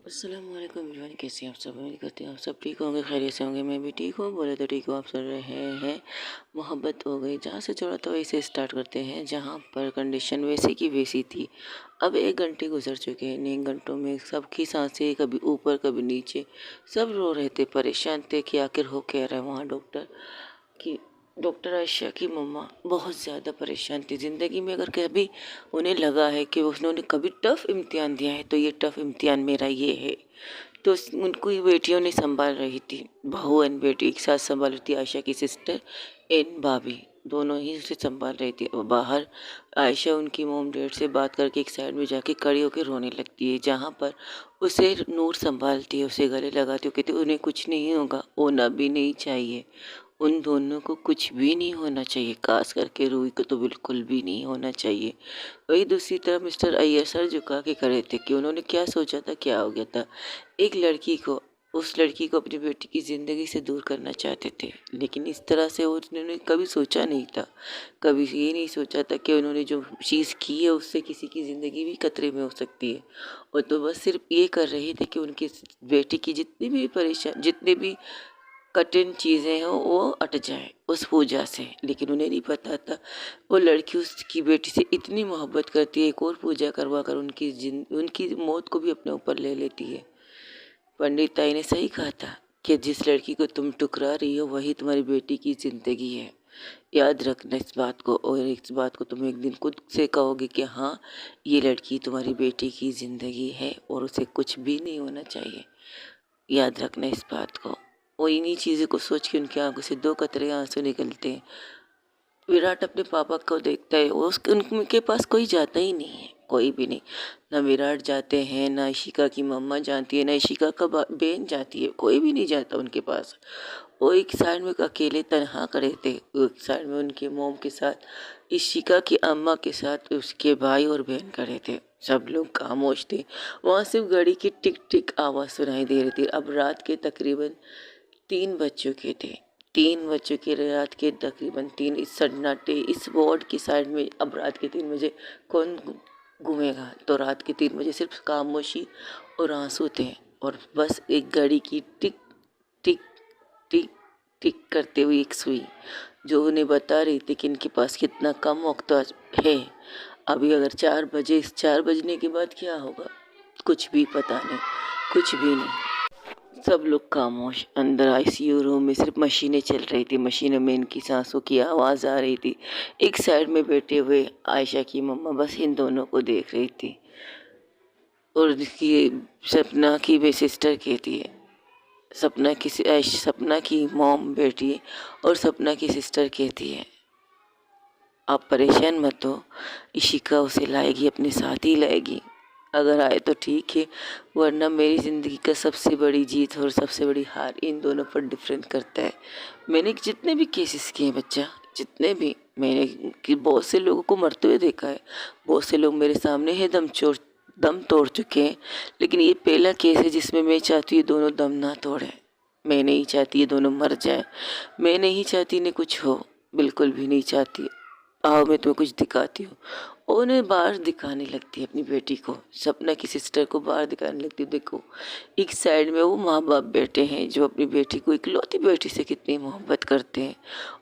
अस्सलामुअलैकुम एवरीवन, कैसे हैं आप सब। उम्मीद करते हैं आप सब ठीक होंगे, खैरियत से होंगे। मैं भी ठीक हूँ, बोले तो ठीक हूँ। आप सुन रहे हैं मोहब्बत हो गई। जहाँ से छोड़ा था वैसे स्टार्ट करते हैं, जहाँ पर कंडीशन वैसी की वैसी थी। अब 1 घंटे गुजर चुके हैं। इन 1 घंटों में सबकी सांसें कभी ऊपर कभी नीचे, सब रो रहे थे, परेशान थे कि आखिर हो क्या रहा है वहाँ। कि डॉक्टर आयशा की मम्मा बहुत ज़्यादा परेशान थी ज़िंदगी में। अगर कभी उन्हें लगा है कि उन्होंने कभी टफ़ इम्तिहान दिया है तो ये टफ़ इम्तिहान मेरा ये है। तो उनको ये बेटियों ने संभाल रही थी, बहू एंड बेटी एक साथ संभाल रही थी। आयशा की सिस्टर एंड भाभी दोनों ही उसे संभाल रही थी। और बाहर आयशा उनकी मोम डैड से बात करके एक साइड में जाके खड़ी होकर रोने लगती है, जहाँ पर उसे नूर संभालती है, उसे गले लगाती है, कहती उन्हें कुछ नहीं होगा, होना भी नहीं चाहिए। उन दोनों को कुछ भी नहीं होना चाहिए, खास करके रूही को तो बिल्कुल भी नहीं होना चाहिए। वही दूसरी तरफ मिस्टर अय्यर सर झुका के खड़े थे कि उन्होंने क्या सोचा था, क्या हो गया था। एक लड़की को, उस लड़की को अपनी बेटी की ज़िंदगी से दूर करना चाहते थे, लेकिन इस तरह से उन्होंने कभी सोचा नहीं था। कभी ये नहीं सोचा था कि उन्होंने जो चीज़ की है उससे किसी की ज़िंदगी भी खतरे में हो सकती है। और तो बस सिर्फ ये कर रहे थे कि उनकी बेटी की जितनी भी कठिन चीज़ें हैं वो अट जाए उस पूजा से। लेकिन उन्हें नहीं पता था वो लड़की उसकी बेटी से इतनी मोहब्बत करती है, एक और पूजा करवा कर उनकी मौत को भी अपने ऊपर ले लेती है। पंडित ताई ने सही कहा था कि जिस लड़की को तुम टुकरा रही हो वही तुम्हारी बेटी की ज़िंदगी है। याद रखना इस बात को, और इस बात को तुम एक दिन खुद से कहोगे कि हाँ, ये लड़की तुम्हारी बेटी की ज़िंदगी है और उसे कुछ भी नहीं होना चाहिए। याद रखना इस बात को। वो इन्हीं चीज़ों को सोच के उनकी आंखों से 2 कतरे आंसू निकलते हैं। विराट अपने पापा को देखता है, वो उनके पास कोई जाता ही नहीं है, कोई भी नहीं। ना विराट जाते हैं, ना इशिका की मम्मा जाती है, ना इशिका का बहन जाती है, कोई भी नहीं जाता उनके पास। वो एक साइड में अकेले तनहा खड़े थे, एक साइड में उनके मोम के साथ, इशिका की अम्मा के साथ उसके भाई और बहन खड़े थे। सब लोग खामोश थे। वहाँ सिर्फ घड़ी की टिक टिक आवाज़ सुनाई दे रही थी। अब रात के तकरीबन 3 बज चुके थे। 3 बज चुके, रात के तकरीबन 3। इस सन्नाटे इस वार्ड की साइड में अब रात के 3 बजे कौन घूमेगा। तो रात के 3 बजे सिर्फ खामोशी और आंसू थे, और बस एक घड़ी की टिक टिक टिक टिक करते हुए एक सुई, जो उन्हें बता रही थी कि इनके पास कितना कम वक्त है। अभी अगर 4 बजे, इस 4 बजने के बाद क्या होगा कुछ भी पता नहीं, कुछ भी नहीं। सब लोग खामोश। अंदर आईसीयू रूम में सिर्फ मशीनें चल रही थी, मशीनों में इनकी सांसों की आवाज़ आ रही थी। एक साइड में बैठे हुए आयशा की मम्मा बस इन दोनों को देख रही थी। और उसकी सपना की भी सिस्टर कहती है, सपना की मॉम बेटी और सपना की सिस्टर कहती है, आप परेशान मत हो, इशिका उसे लाएगी, अपने साथ ही लाएगी। अगर आए तो ठीक है, वरना मेरी ज़िंदगी का सबसे बड़ी जीत और सबसे बड़ी हार इन दोनों पर डिफरेंट करता है। मैंने जितने भी केसेस किए हैं बच्चा, जितने भी मैंने कि बहुत से लोगों को मरते हुए देखा है, बहुत से लोग मेरे सामने है दम तोड़ चुके हैं, लेकिन ये पहला केस है जिसमें मैं चाहती हूँ दोनों दम ना तोड़ें। मैं नहीं चाहती ये दोनों मर जाए, मैं नहीं चाहती इन्हें कुछ हो, बिल्कुल भी नहीं चाहती। आओ मैं तुम्हें कुछ दिखाती हूँ। और उन्हें बाहर दिखाने लगती है अपनी बेटी को, सपना की सिस्टर को बाहर दिखाने लगती है। देखो, एक साइड में वो माँ बाप बैठे हैं जो अपनी बेटी को, इकलौती बेटी से कितनी मोहब्बत करते हैं,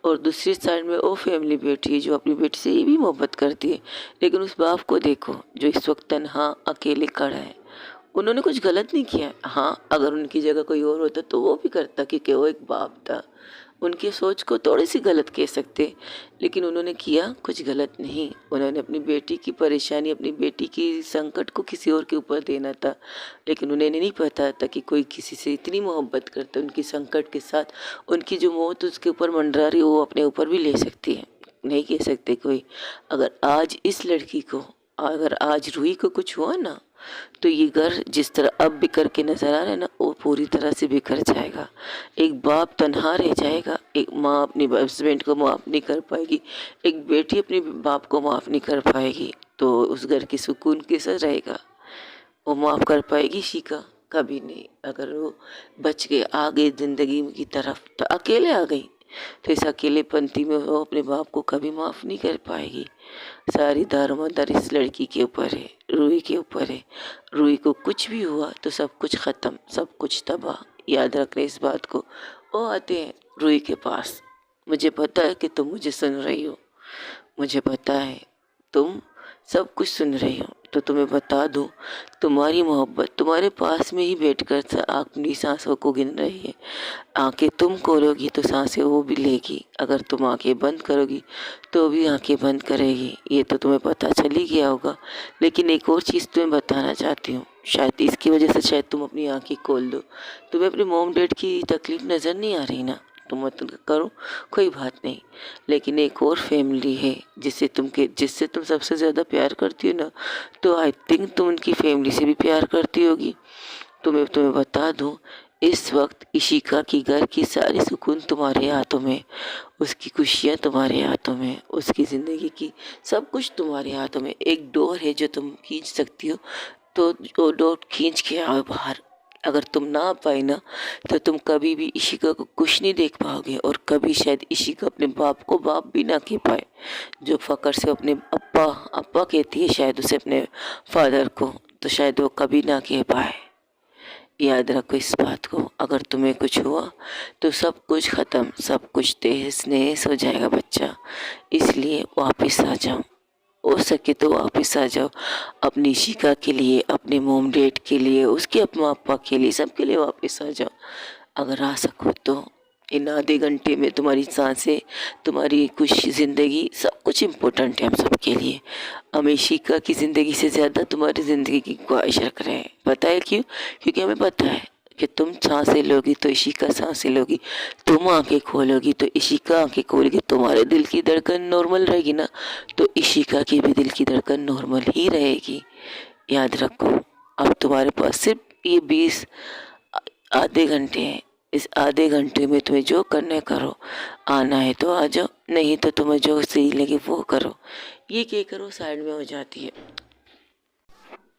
और दूसरी साइड में वो फैमिली बैठी है जो अपनी बेटी से ये भी मोहब्बत करती है। लेकिन उस बाप को देखो जो इस वक्त तन्हा अकेले खड़ा है। उन्होंने कुछ गलत नहीं किया। हाँ, अगर उनकी जगह कोई और होता तो वो भी करता, क्योंकि वो एक बाप था। उनकी सोच को थोड़ी सी गलत कह सकते, लेकिन उन्होंने किया कुछ गलत नहीं। उन्होंने अपनी बेटी की परेशानी, अपनी बेटी की संकट को किसी और के ऊपर देना था, लेकिन उन्हें नहीं पता था कि कोई किसी से इतनी मोहब्बत करता, उनकी संकट के साथ उनकी जो मौत उसके ऊपर मंडरा रही वो अपने ऊपर भी ले सकती है। नहीं कह सकते कोई। अगर आज इस लड़की को, अगर आज रूही को कुछ हुआ ना, तो ये घर जिस तरह अब बिखर के नजर आ रहा है ना, वो पूरी तरह से बिखर जाएगा। एक बाप तनहा रह जाएगा, एक माँ अपने हस्बैंड को माफ़ नहीं कर पाएगी, एक बेटी अपने बाप को माफ़ नहीं कर पाएगी, तो उस घर की सुकून कैसा रहेगा। वो माफ़ कर पाएगी शिका? कभी नहीं। अगर वो बच के आ गई ज़िंदगी की तरफ तो अकेले आ गई, तो इस अकेलेपंती में वो अपने बाप को कभी माफ़ नहीं कर पाएगी। सारी दारोमदार इस लड़की के ऊपर है, रूही के ऊपर है। रूही को कुछ भी हुआ तो सब कुछ ख़त्म, सब कुछ तबाह। याद रखना इस बात को। वो आते हैं रूही के पास, मुझे पता है कि तुम मुझे सुन रही हो, मुझे पता है तुम सब कुछ सुन रही हो, तो तुम्हें बता दूं, तुम्हारी मोहब्बत तुम्हारे पास में ही बैठकर अपनी सांसों को गिन रही है। आंखें तुम खोलोगी तो सांसें वो भी लेगी, अगर तुम आंखें बंद करोगी तो भी आंखें बंद करेगी। ये तो तुम्हें पता चल ही गया होगा, लेकिन एक और चीज़ तुम्हें बताना चाहती हूँ। शायद इसकी वजह से शायद तुम अपनी आंखें खोल दो। तुम्हें अपने मॉम डैड की तकलीफ नज़र नहीं आ रही ना, तो मत करो, कोई बात नहीं। लेकिन एक और फैमिली है जिससे तुम सबसे ज़्यादा प्यार करती हो ना, तो आई थिंक तुम उनकी फैमिली से भी प्यार करती होगी। तुम्हें बता दूं, इस वक्त इशिका की घर की सारी सुकून तुम्हारे हाथों में, उसकी खुशियाँ तुम्हारे हाथों में, उसकी ज़िंदगी की सब कुछ तुम्हारे हाथों में। एक डोर है जो तुम खींच सकती हो, तो वो डोर खींच के आओ बाहर। अगर तुम ना आ पाए ना, तो तुम कभी भी इशिका को कुछ नहीं देख पाओगे, और कभी शायद इशिका अपने बाप को बाप भी ना कह पाए। जो फ़क्र से अपने अप्पा अप्पा कहती है शायद उसे अपने फादर को, तो शायद वो कभी ना कह पाए। याद रखो इस बात को, अगर तुम्हें कुछ हुआ तो सब कुछ ख़त्म, सब कुछ तहस नहस हो जाएगा बच्चा। इसलिए वापस आ जाओ, हो सके तो वापस आ जाओ। अपनी शिका के लिए, अपने मोम डैड के लिए, उसके अम्मा पापा के लिए, सबके लिए वापस आ जाओ। अगर आ सको तो इन आधे घंटे में तुम्हारी सांसें, तुम्हारी कुछ ज़िंदगी, सब कुछ इम्पोर्टेंट है हम सब के लिए। हमें शिका की ज़िंदगी से ज़्यादा तुम्हारी ज़िंदगी की ख्वाहिश रख रहे हैं। पता है क्यों? क्योंकि हमें पता है कि तुम सांसें लोगी तो इशिका सांसें लोगी, तुम आंखें खोलोगी तो इशिका आंखें खोलेगी। तुम्हारे दिल की धड़कन नॉर्मल रहेगी ना, तो इशिका की भी दिल की धड़कन नॉर्मल ही रहेगी। याद रखो, अब तुम्हारे पास सिर्फ ये 20 आधे घंटे हैं। इस आधे घंटे में तुम्हें जो करना है करो, आना है तो आ जाओ, नहीं तो तुम्हें जो सही लगे वो करो। ये क्या करो, साइड में हो जाती है।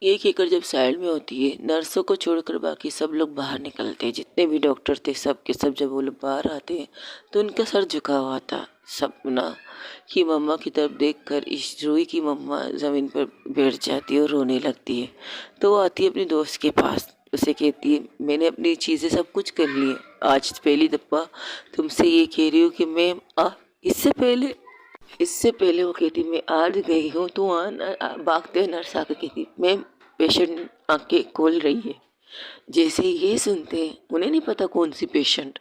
ये कहकर जब साइड में होती है, नर्सों को छोड़कर बाकी सब लोग बाहर निकलते हैं। जितने भी डॉक्टर थे सब के सब, जब वो लोग बाहर आते हैं तो उनका सर झुका हुआ था। सपना की मम्मा की तरफ देखकर इस रूही की मम्मा ज़मीन पर बैठ जाती है और रोने लगती है। तो वो आती है अपने दोस्त के पास, उसे कहती है मैंने अपनी चीज़ें सब कुछ कर ली हैं, आज पहली दफ़ा तुमसे ये कह रही हूँ कि मैं इससे पहले वो कहती मैं आज गई हूँ तो वहाँ भागते हुए नर्स आकर कहती मैम पेशेंट आंखें खोल रही है। जैसे ही ये सुनते हैं, उन्हें नहीं पता कौन सी पेशेंट,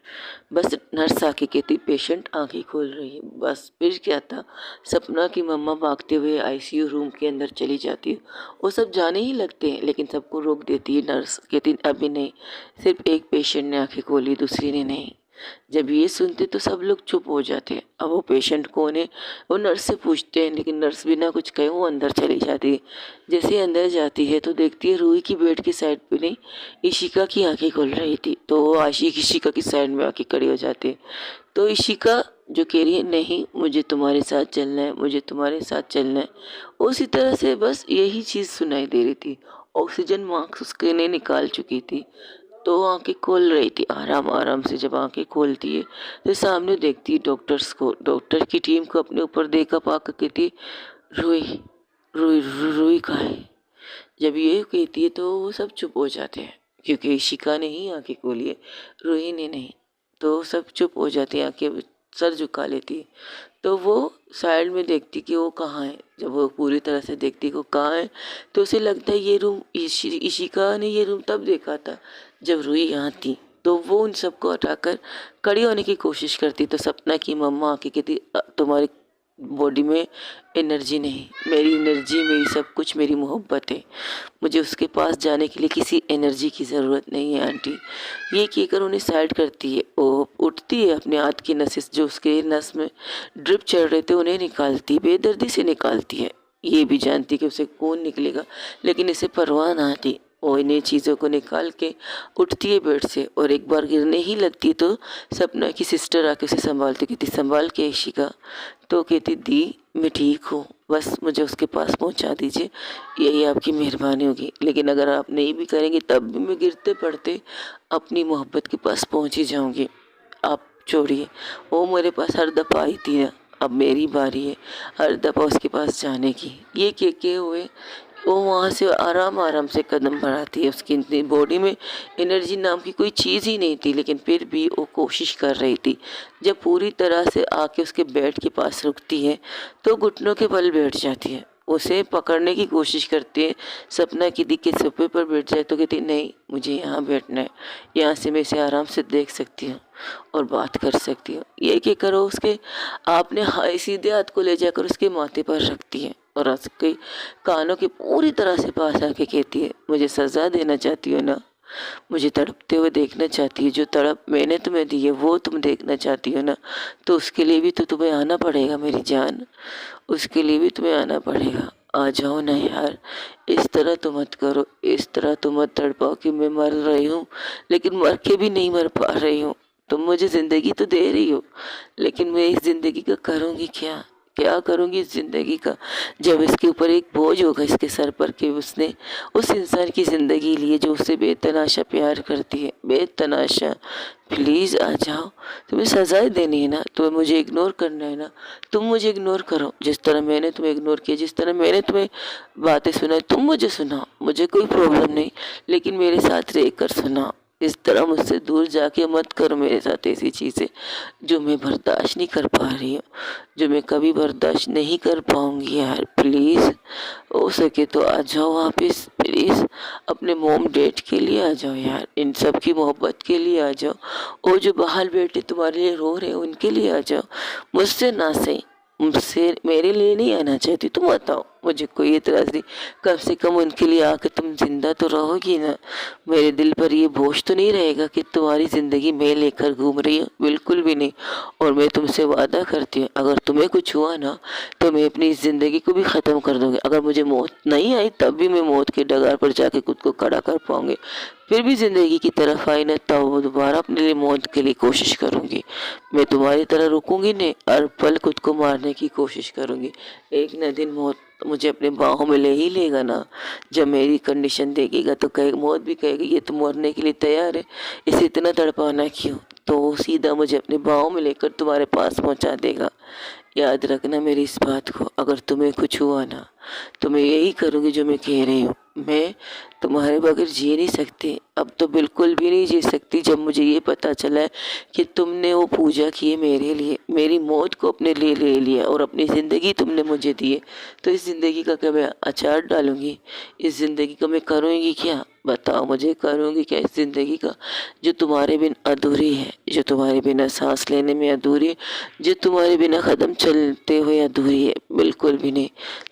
बस नर्स आके कहती पेशेंट आंखें खोल रही है। बस फिर क्या था, सपना की मम्मा भागते हुए आईसीयू रूम के अंदर चली जाती है। वो सब जाने ही लगते हैं, लेकिन सबको रोक देती है नर्स, कहती अभी नहीं, सिर्फ एक पेशेंट ने आंखें खोली, दूसरी ने नहीं। जब ये सुनते तो सब लोग चुप हो जाते हैं। अब वो पेशेंट कौन है वो नर्स से पूछते हैं, लेकिन नर्स बिना कुछ कहे वो अंदर चली जाती है। जैसे अंदर जाती है तो देखती है रूही की बेड की साइड पे नहीं, इशिका की आंखें खुल रही थी। तो वो आशिक इशिका की साइड में आके खड़ी हो जाती है। तो इशिका जो कह रही है नहीं मुझे तुम्हारे साथ चलना है, मुझे तुम्हारे साथ चलना है, उसी तरह से बस यही चीज़ सुनाई दे रही थी। ऑक्सीजन मास्क उसके ने निकाल चुकी थी, तो वो आंखें खोल रही थी आराम आराम से। जब आंखें खोलती है तो सामने देखती है डॉक्टर्स को, डॉक्टर की टीम को अपने ऊपर देखा पाकर कहती रूही रूही रूही कहाँ है। जब ये कहती है तो वो सब चुप हो जाते हैं, क्योंकि इशिका ने ही आंखें खोली है, रूही ने नहीं। तो सब चुप हो जाते हैं, आंखें सर झुका लेती है। तो वो साइड में देखती कि वो कहाँ है। जब वो पूरी तरह से देखती कि वो कहाँ है, तो उसे लगता है ये रूम इशिका ने ये रूम तब देखा था जब रूही यहाँ थी। तो वो उन सबको हटाकर खड़ी होने की कोशिश करती। तो सपना की मम्मा आके कहती तुम्हारी बॉडी में एनर्जी नहीं, मेरी एनर्जी, मेरी सब कुछ, मेरी मोहब्बत है, मुझे उसके पास जाने के लिए किसी एनर्जी की ज़रूरत नहीं है आंटी। ये कहकर उन्हें साइड करती है। वो उठती है, अपने हाथ की नसें जो उसके नस में ड्रिप चढ़ रहे थे उन्हें निकालती, बेदर्दी से निकालती है। ये भी जानती कि उसे कौन निकलेगा, लेकिन इसे परवाह ना थी। वो इन्हें चीज़ों को निकाल के उठती है बेड से, और एक बार गिरने ही लगती तो सपना की सिस्टर आके उसे संभालती, कहती संभाल के इशिका। तो कहती दी मैं ठीक हूँ, बस मुझे उसके पास पहुँचा दीजिए, यही आपकी मेहरबानी होगी। लेकिन अगर आप नहीं भी करेंगे तब भी मैं गिरते पड़ते अपनी मोहब्बत के पास पहुँच ही जाऊँगी। आप छोड़िए, वो मेरे पास हर दफ़ा आई थी ना, अब मेरी बारी है हर दफ़ा उसके पास जाने की। ये के हुए वो वहाँ से आराम आराम से कदम बढ़ाती है। उसकी इतनी बॉडी में एनर्जी नाम की कोई चीज़ ही नहीं थी, लेकिन फिर भी वो कोशिश कर रही थी। जब पूरी तरह से आके उसके बेड के पास रुकती है तो घुटनों के बल बैठ जाती है, उसे पकड़ने की कोशिश करती है। सपना की के सोफे पर बैठ जाए तो कहती नहीं, मुझे यहाँ बैठना है, यहाँ से मैं इसे आराम से देख सकती हूँ और बात कर सकती हूँ। ये क्या करो, उसके आपने सीधे हाथ को ले जाकर उसके माथे पर रखती है और उसके कानों के पूरी तरह से पास आके कहती है, मुझे सज़ा देना चाहती हो ना, मुझे तड़पते हुए देखना चाहती है, जो तड़प मैंने तुम्हें दी है वो तुम देखना चाहती हो ना, तो उसके लिए भी तो तुम्हें आना पड़ेगा मेरी जान, उसके लिए भी तुम्हें आना पड़ेगा। आ जाओ ना यार, इस तरह तो मत करो, इस तरह तो मत तड़पाओ कि मैं मर रही हूँ लेकिन मर के भी नहीं मर पा रही हूँ। तुम मुझे ज़िंदगी तो दे रही हो, लेकिन मैं इस ज़िंदगी का करूँगी क्या, क्या करूँगी इस ज़िंदगी का, जब इसके ऊपर एक बोझ होगा इसके सर पर कि उसने उस इंसान की ज़िंदगी ली है जो उससे बेतनाशा प्यार करती है, बेतनाशा। प्लीज़ आ जाओ, तुम्हें सज़ाएँ देनी है ना, तुम्हें मुझे इग्नोर करना है ना, तुम मुझे इग्नोर करो, जिस तरह मैंने तुम्हें इग्नोर किया, जिस तरह मैंने तुम्हें बातें सुनाई तुम मुझे सुनाओ, मुझे कोई प्रॉब्लम नहीं, लेकिन मेरे साथ रहकर सुनाओ। इस तरह मुझसे दूर जाके मत करो मेरे साथ ऐसी चीज़ें जो मैं बर्दाश्त नहीं कर पा रही हूँ, जो मैं कभी बर्दाश्त नहीं कर पाऊँगी यार। प्लीज़ हो सके तो आ जाओ वापस, प्लीज़ अपने मॉम डैड के लिए आ जाओ यार, इन सब की मोहब्बत के लिए आ जाओ, और जो बाहर बैठे तुम्हारे लिए रो रहे हैं उनके लिए आ जाओ। मुझसे ना सही, मुझसे मेरे लिए नहीं आना चाहती, तुम बताओ, मुझे कोई एतराज़ नहीं, कम से कम उनके लिए आकर तुम जिंदा तो रहोगी ना, मेरे दिल पर ये बोझ तो नहीं रहेगा कि तुम्हारी ज़िंदगी मैं लेकर घूम रही हूँ, बिल्कुल भी नहीं। और मैं तुमसे वादा करती हूँ अगर तुम्हें कुछ हुआ ना तो मैं अपनी इस ज़िंदगी को भी ख़त्म कर दूँगी। अगर मुझे मौत नहीं आई तब भी मैं मौत के डगार पर जाके खुद को खड़ा कर पाऊँगी, फिर भी ज़िंदगी की तरफ आई ना तब वो दोबारा अपने लिए मौत के लिए कोशिश करूँगी। मैं तुम्हारी तरह रुकूंगी नहीं, हर पल खुद को मारने की कोशिश करूँगी। एक न दिन मौत मुझे अपने बाहों में ले ही लेगा ना, जब मेरी कंडीशन देखेगा तो कहे मौत भी कहेगी ये तो मरने के लिए तैयार है, इसे इतना तड़पाना क्यों, तो वो सीधा मुझे अपने बाहों में लेकर तुम्हारे पास पहुंचा देगा। याद रखना मेरी इस बात को, अगर तुम्हें कुछ हुआ ना तो मैं यही करूँगी जो मैं कह रही हूँ। मैं तुम्हारे बगैर जी नहीं सकती, अब तो बिल्कुल भी नहीं जी सकती। जब मुझे ये पता चला है कि तुमने वो पूजा की है मेरे लिए, मेरी मौत को अपने लिए ले लिया और अपनी ज़िंदगी तुमने मुझे दी है, तो इस ज़िंदगी का क्या मैं अचार डालूंगी, इस ज़िंदगी को मैं करूँगी क्या, बताओ मुझे, करूँगी क्या इस ज़िंदगी का जो तुम्हारे बिन अधूरी है, जो तुम्हारे बिना सांस लेने में अधूरी है, जो तुम्हारे बिना कदम चलते हुए अधूरी है। बिल्कुल भी नहीं,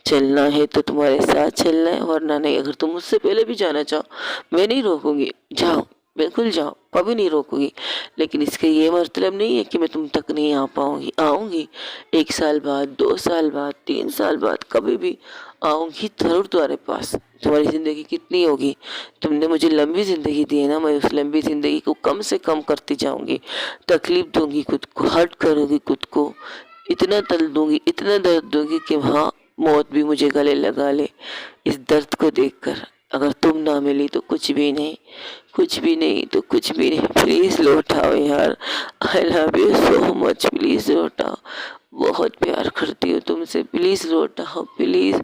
चलना है तो तुम्हारे साथ चलना है, वरना नहीं। अगर तुम मुझसे पहले भी जाना चाहो मैं नहीं रोकूंगी, जाओ बिल्कुल जाओ, कभी नहीं रोकूंगी, लेकिन इसका ये मतलब नहीं है कि मैं तुम तक नहीं आ पाऊंगी। आऊंगी 1 साल बाद, 2 साल बाद, 3 साल बाद, कभी भी आऊंगी जरूर तुम्हारे पास। तुम्हारी ज़िंदगी कितनी होगी, तुमने मुझे लंबी ज़िंदगी दी है ना, मैं उस लंबी ज़िंदगी को कम से कम करती जाऊंगी, तकलीफ दूंगी खुद को, हर्ट करूंगी खुद को, इतना तल दूंगी, इतना दर्द दूंगी कि हाँ मौत भी मुझे गले लगा ले इस दर्द को देखकर। अगर तुम ना मिली तो कुछ भी नहीं, कुछ भी नहीं तो कुछ भी नहीं। प्लीज़ लौटाओ यार, I love you so much, please लौटाओ, बहुत प्यार करती हूँ तुमसे, प्लीज़ लौटाओ प्लीज़।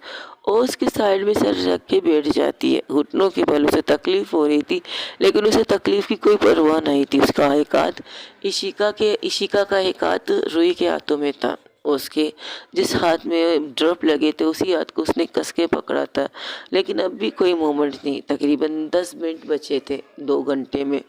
और उसके साइड में सर रख के बैठ जाती है, घुटनों के बल। उसे तकलीफ हो रही थी लेकिन उसे तकलीफ की कोई परवाह नहीं थी। उसका एक हाथ इशिका का एक हाथ रूही के हाथों में था, उसके जिस हाथ में ड्रॉप लगे थे उसी हाथ को उसने कस के पकड़ा था, लेकिन अब भी कोई मोमेंट नहीं। तकरीबन 10 मिनट बचे थे 2 घंटे में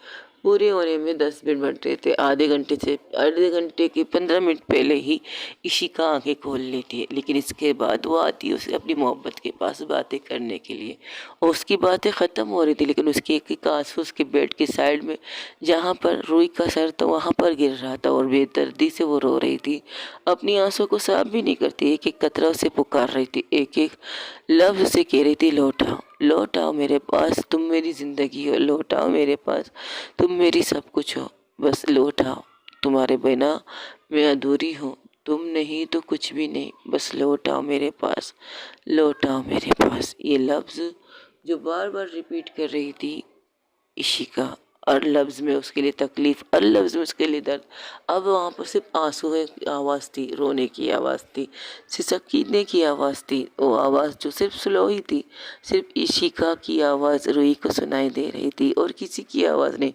पूरे होने में, 10 मिनट बच रहे थे। आधे घंटे के 15 मिनट पहले ही इशिका आंखें खोल लेती है, लेकिन इसके बाद वो आती है उसे अपनी मोहब्बत के पास बातें करने के लिए, और उसकी बातें ख़त्म हो रही थी लेकिन उसके एक एक आंसू उसके बेड के साइड में जहाँ पर रूही का सर था वहाँ पर गिर रहा था, और बेदर्दी से वो रो रही थी, अपनी आंसू को साफ भी नहीं करती, एक एक कतरा उसे पुकार रही थी, एक एक लफ्ज़ उसे कह रही थी लौटाओ लौटाओ मेरे पास, तुम मेरी ज़िंदगी हो, लौटाओ मेरे पास, तुम मेरी सब कुछ हो, बस लौटाओ, तुम्हारे बिना मैं अधूरी हूँ, तुम नहीं तो कुछ भी नहीं, बस लौटाओ मेरे पास, लौटाओ मेरे पास। ये लफ्ज़ जो बार बार रिपीट कर रही थी इशिका, और लफ्ज़ में उसके लिए तकलीफ़, और लफ्ज़ में उसके लिए दर्द। अब वहाँ पर सिर्फ आंसू की आवाज़ थी, रोने की आवाज़ थी, सिसकने की आवाज़ थी। वो आवाज़ जो सिर्फ स्लो ही थी, सिर्फ इशिका की आवाज़ रूही को सुनाई दे रही थी और किसी की आवाज़ नहीं।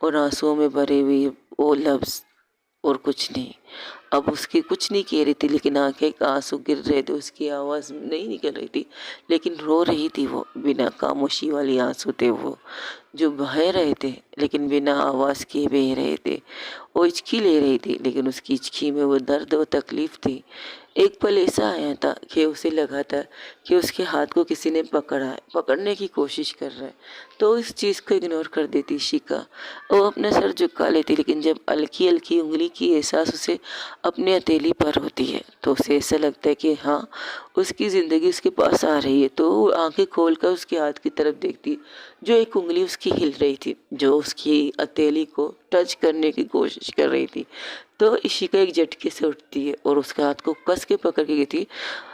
और आंसुओं में भरे हुए वो लफ्ज़ और कुछ नहीं। अब उसकी कुछ नहीं कह रही थी, लेकिन आंखें का आंसू गिर रहे थे, उसकी आवाज़ नहीं निकल रही थी, लेकिन रो रही थी वो। बिना खामोशी वाली आंसू थे वो, जो बह रहे थे लेकिन बिना आवाज़ के बह रहे थे। वो हिचकी ले रही थी, लेकिन उसकी हिचकी में वो दर्द और तकलीफ़ थी। एक पल ऐसा आया था कि उसे लगा था कि उसके हाथ को किसी ने पकड़ा है, पकड़ने की कोशिश कर रहा है। तो इस चीज़ को इग्नोर कर देती शिका। वो अपना सर झुका लेती, लेकिन जब हल्की हल्की उंगली की एहसास उसे अपने हथेली पर होती है, तो उसे ऐसा लगता है कि हाँ, उसकी ज़िंदगी उसके पास आ रही है। तो वो आंखें खोलकर उसके हाथ की तरफ देखती है, जो एक उंगली उसकी हिल रही थी, जो उसकी हथेली को टच करने की कोशिश कर रही थी। तो इशिका एक झटके से उठती है और उसके हाथ को कस के पकड़ के कहती है,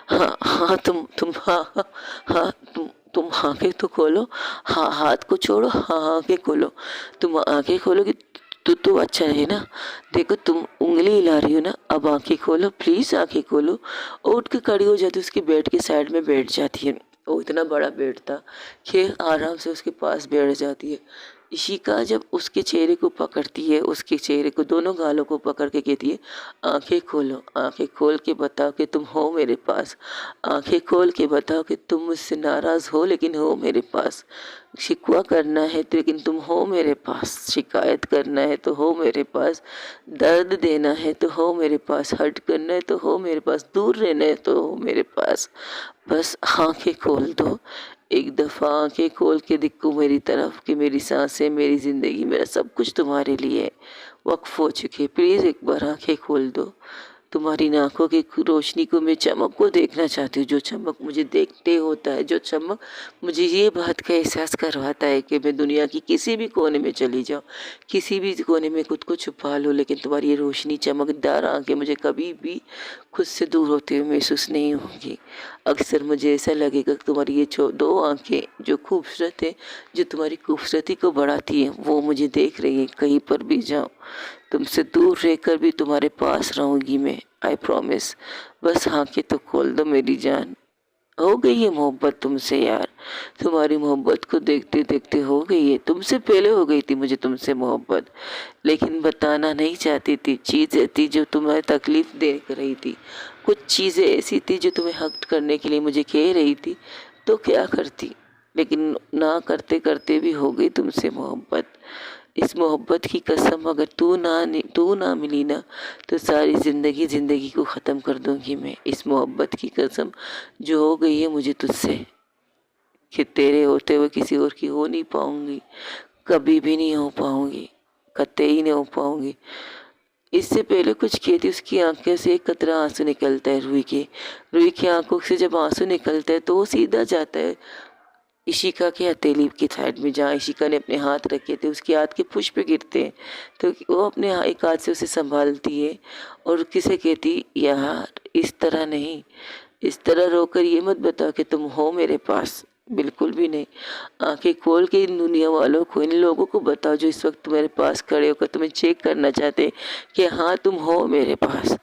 हाँ हाँ, तुम हाँ हाँ हाँ, तुम आंखें तो खोलो। हाँ, हाथ को छोड़ो। हाँ, आंखें खोलो। तुम आंखें खोलोगी तो अच्छा है ना। देखो, तुम उंगली हिला रही हो ना, अब आंखें खोलो, प्लीज़ आंखें खोलो। और उठ के खड़ी हो जाती है, उसके बेड के साइड में बैठ जाती है। वो इतना बड़ा बेड था कि आराम से उसके पास बैठ जाती है। इशिका जब उसके चेहरे को पकड़ती है, उसके चेहरे को, दोनों गालों को पकड़ के कहती है, आंखें खोलो, आंखें खोल के बताओ कि तुम हो मेरे पास। आंखें खोल के बताओ कि तुम मुझसे नाराज़ हो लेकिन हो मेरे पास। शिकवा करना है तो लेकिन तुम हो मेरे पास। शिकायत करना है तो हो मेरे पास। दर्द देना है तो हो मेरे पास। हर्ट करना है तो हो मेरे पास। दूर रहना है तो हो मेरे पास। बस आंखें खोल दो। एक दफ़ा आंखें खोल के दिखो मेरी तरफ कि मेरी सांसें, मेरी ज़िंदगी, मेरा सब कुछ तुम्हारे लिए है, वक्फ हो चुकी है। प्लीज़ एक बार आंखें खोल दो। तुम्हारी आँखों की रोशनी को, मैं चमक को देखना चाहती हूँ, जो चमक मुझे देखते होता है, जो चमक मुझे ये बात का एहसास करवाता है कि मैं दुनिया की किसी भी कोने में चली जाऊँ, किसी भी कोने में खुद को छुपा लूँ, लेकिन तुम्हारी ये रोशनी, चमकदार आँखें मुझे कभी भी खुद से दूर होते हुए महसूस नहीं होंगी। अक्सर मुझे ऐसा लगेगा कि तुम्हारी ये दो आँखें जो खूबसूरत है, जो तुम्हारी खूबसूरती को बढ़ाती हैं, वो मुझे देख रही है। कहीं पर भी जाऊँ, तुमसे दूर रहकर भी तुम्हारे पास रहूंगी मैं, आई प्रॉमिस। बस आंखें तो खोल दो मेरी जान। हो गई है मोहब्बत तुमसे यार, तुम्हारी मोहब्बत को देखते देखते हो गई है। तुमसे पहले हो गई थी मुझे तुमसे मोहब्बत, लेकिन बताना नहीं चाहती थी। चीज़ें थी जो तुम्हें तकलीफ दे रही थी, कुछ चीज़ें ऐसी थी जो तुम्हें हक करने के लिए मुझे कह रही थी, तो क्या करती, लेकिन ना करते करते भी हो गई तुमसे मोहब्बत। इस मोहब्बत की कसम, अगर तू ना मिली ना, तो सारी ज़िंदगी को ख़त्म कर दूंगी मैं। इस मोहब्बत की कसम जो हो गई है मुझे तुझसे, कि तेरे होते हुए किसी और की हो नहीं पाऊंगी, कभी भी नहीं हो पाऊंगी, कतई नहीं हो पाऊंगी। इससे पहले कुछ कहती, उसकी आंखों से एक कतरा आंसू निकलता है रूही की आंखों से जब आंसू निकलता है तो वो सीधा जाता है इशिका के हथेली की साइड में, जहाँ इशिका ने अपने हाथ रखे थे, उसके हाथ के पुष्प गिरते हैं। तो वो अपने एक हाथ से उसे संभालती है और किसे कहती, यार इस तरह नहीं, इस तरह रोकर ये मत बताओ कि तुम हो मेरे पास, बिल्कुल भी नहीं। आंखें खोल के इन दुनिया वालों को, इन लोगों को बताओ जो इस वक्त तुम्हारे पास खड़े होकर तुम्हें चेक करना चाहते हैं कि हाँ तुम हो मेरे पास।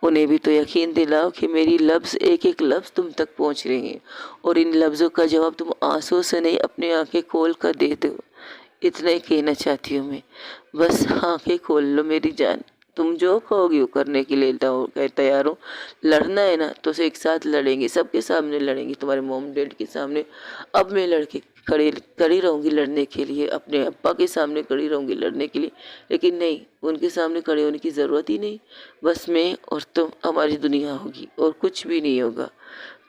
उन्हें भी तो यकीन दिलाओ कि मेरी लफ्ज़, एक एक लफ्ज़ तुम तक पहुंच रही हैं, और इन लफ्ज़ों का जवाब तुम आंसू से नहीं, अपनी आंखें खोल कर दे दो। इतना ही कहना चाहती हूँ मैं। बस आंखें खोल लो मेरी जान। तुम जो कहोगी वो करने के लिए तैयार हूँ। लड़ना है ना तो एक साथ लड़ेंगे, सबके सामने लड़ेंगे, तुम्हारे मॉम डैड के सामने। अब मैं लड़के खड़ी रहूँगी लड़ने के लिए, अपने अब्बा के सामने खड़ी रहूँगी लड़ने के लिए, लेकिन नहीं, उनके सामने खड़े होने की ज़रूरत ही नहीं। बस मैं और तुम, हमारी दुनिया होगी और कुछ भी नहीं होगा,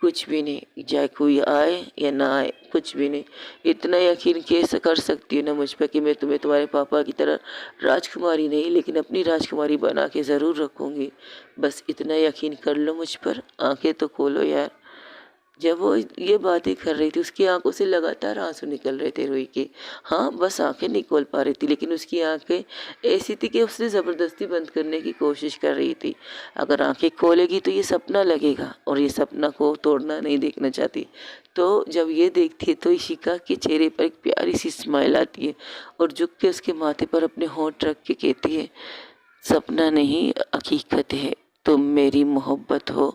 कुछ भी नहीं, चाहे कोई आए या ना आए, कुछ भी नहीं। इतना यकीन कैसे कर सकती हो ना मुझ पर कि मैं तुम्हें तुम्हारे पापा की तरह राजकुमारी नहीं, लेकिन अपनी राजकुमारी बना के ज़रूर रखूँगी। बस इतना यकीन कर लो मुझ पर। आंखें तो खोलो यार। जब वो ये बातें कर रही थी, उसकी आंखों से लगातार आंसू निकल रहे थे रूही के। हाँ, बस आंखें नहीं खोल पा रही थी, लेकिन उसकी आंखें ऐसी थी कि उसने ज़बरदस्ती बंद करने की कोशिश कर रही थी। अगर आंखें खोलेगी तो ये सपना लगेगा, और ये सपना को तोड़ना नहीं देखना चाहती। तो जब ये देखती है तो इशिका के चेहरे पर एक प्यारी सी स्माइल आती है और झुक के उसके माथे पर अपने होंठ रख के कहती है, सपना नहीं हकीकत है। तुम मेरी मोहब्बत हो,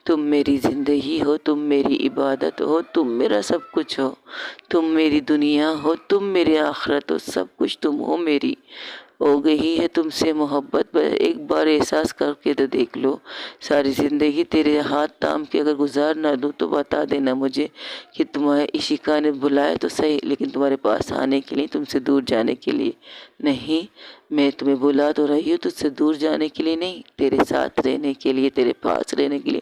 तुम मेरी ज़िंदगी हो, तुम मेरी इबादत हो, तुम मेरा सब कुछ हो, तुम मेरी दुनिया हो, तुम मेरी आखिरत हो, सब कुछ तुम हो मेरी। हो गई है तुमसे मोहब्बत, बस एक बार एहसास करके तो देख लो। सारी ज़िंदगी तेरे हाथ थाम के अगर गुजार ना दूँ तो बता देना मुझे कि तुम्हारे इशिका ने बुलाया तो सही, लेकिन तुम्हारे पास आने के लिए, तुमसे दूर जाने के लिए नहीं। मैं तुम्हें बुला तो रही हूँ तुझसे दूर जाने के लिए नहीं, तेरे साथ रहने के लिए, तेरे पास रहने के लिए,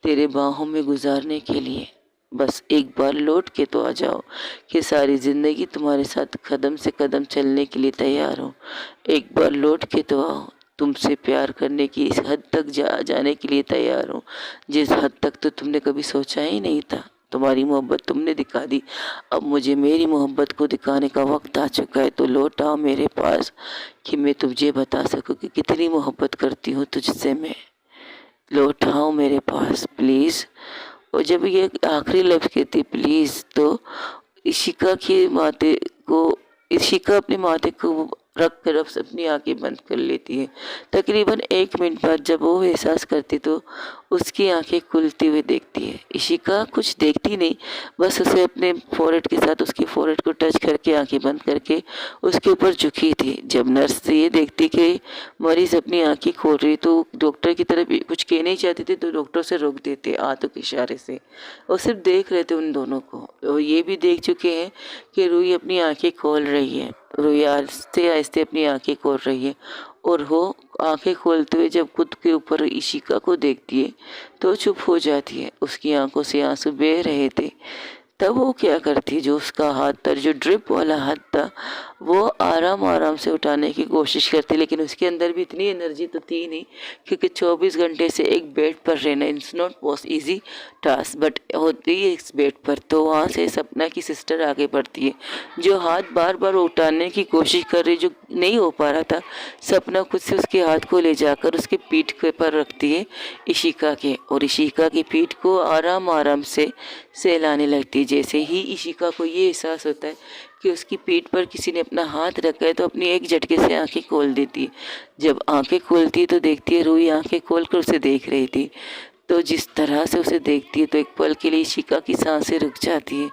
तेरे बाहों में गुजारने के लिए। बस एक बार लौट के तो आ जाओ कि सारी ज़िंदगी तुम्हारे साथ कदम से कदम चलने के लिए तैयार हूँ। एक बार लौट के तो आओ, तुमसे प्यार करने की इस हद तक जाने के लिए तैयार हूँ जिस हद तक तो तुमने कभी सोचा ही नहीं था। तुम्हारी मोहब्बत तुमने दिखा दी, अब मुझे मेरी मोहब्बत को दिखाने का वक्त आ चुका है। तो लौट आओ मेरे पास कि मैं तुझे बता सकूँ कि कितनी मोहब्बत करती हूँ तुझसे मैं। लौट आओ मेरे पास प्लीज़। और जब ये आखिरी लफ्ज़ कहती प्लीज़, तो इशिका के माथे को इशिका अपने माथे को रख कर अपनी आंखें बंद कर लेती है। तकरीबन 1 मिनट बाद जब वो एहसास करती तो उसकी आंखें खुलती हुई देखती है। इशिका कुछ देखती नहीं, बस उसे अपने फोrehead के साथ उसकी फोrehead को टच करके आंखें बंद करके उसके ऊपर झुकी थी। जब नर्स ये देखती कि मरीज अपनी आंखें खोल रही तो डॉक्टर की तरफ कुछ कहना चाहते थे तो डॉक्टर से रोक देते हाथों के इशारे से, और सिर्फ देख रहे थे उन दोनों को। और ये भी देख चुके हैं कि रूही अपनी आंखें खोल रही है। रूही आहिस्ते आहिस्ते अपनी आंखें खोल रही है और वो आंखें खोलते हुए जब खुद के ऊपर इशिका को देखती है तो चुप हो जाती है। उसकी आंखों से आंसू बह रहे थे। तब वो क्या करती, जो उसका हाथ था, जो ड्रिप वाला हाथ था, वो आराम आराम से उठाने की कोशिश करती, लेकिन उसके अंदर भी इतनी एनर्जी तो थी नहीं, क्योंकि 24 घंटे से एक बेड पर रहना it's not was easy task, but होती है इस बेड पर। तो वहाँ से सपना की सिस्टर आगे बढ़ती है, जो हाथ बार बार उठाने की कोशिश कर रही, जो नहीं हो पा रहा था। सपना खुद से उसके हाथ को ले जाकर उसके पीठ के पर रखती है इशिका के, और इशिका की पीठ को आराम आराम से सहलाने लगती है। जैसे ही इशिका को ये एहसास होता है कि उसकी पीठ पर किसी ने अपना हाथ रखा है तो अपनी एक झटके से आंखें खोल देती है। जब आंखें खोलती है तो देखती है रूही आंखें खोल कर उसे देख रही थी। तो जिस तरह से उसे देखती है तो एक पल के लिए इशिका की सांसें रुक जाती है।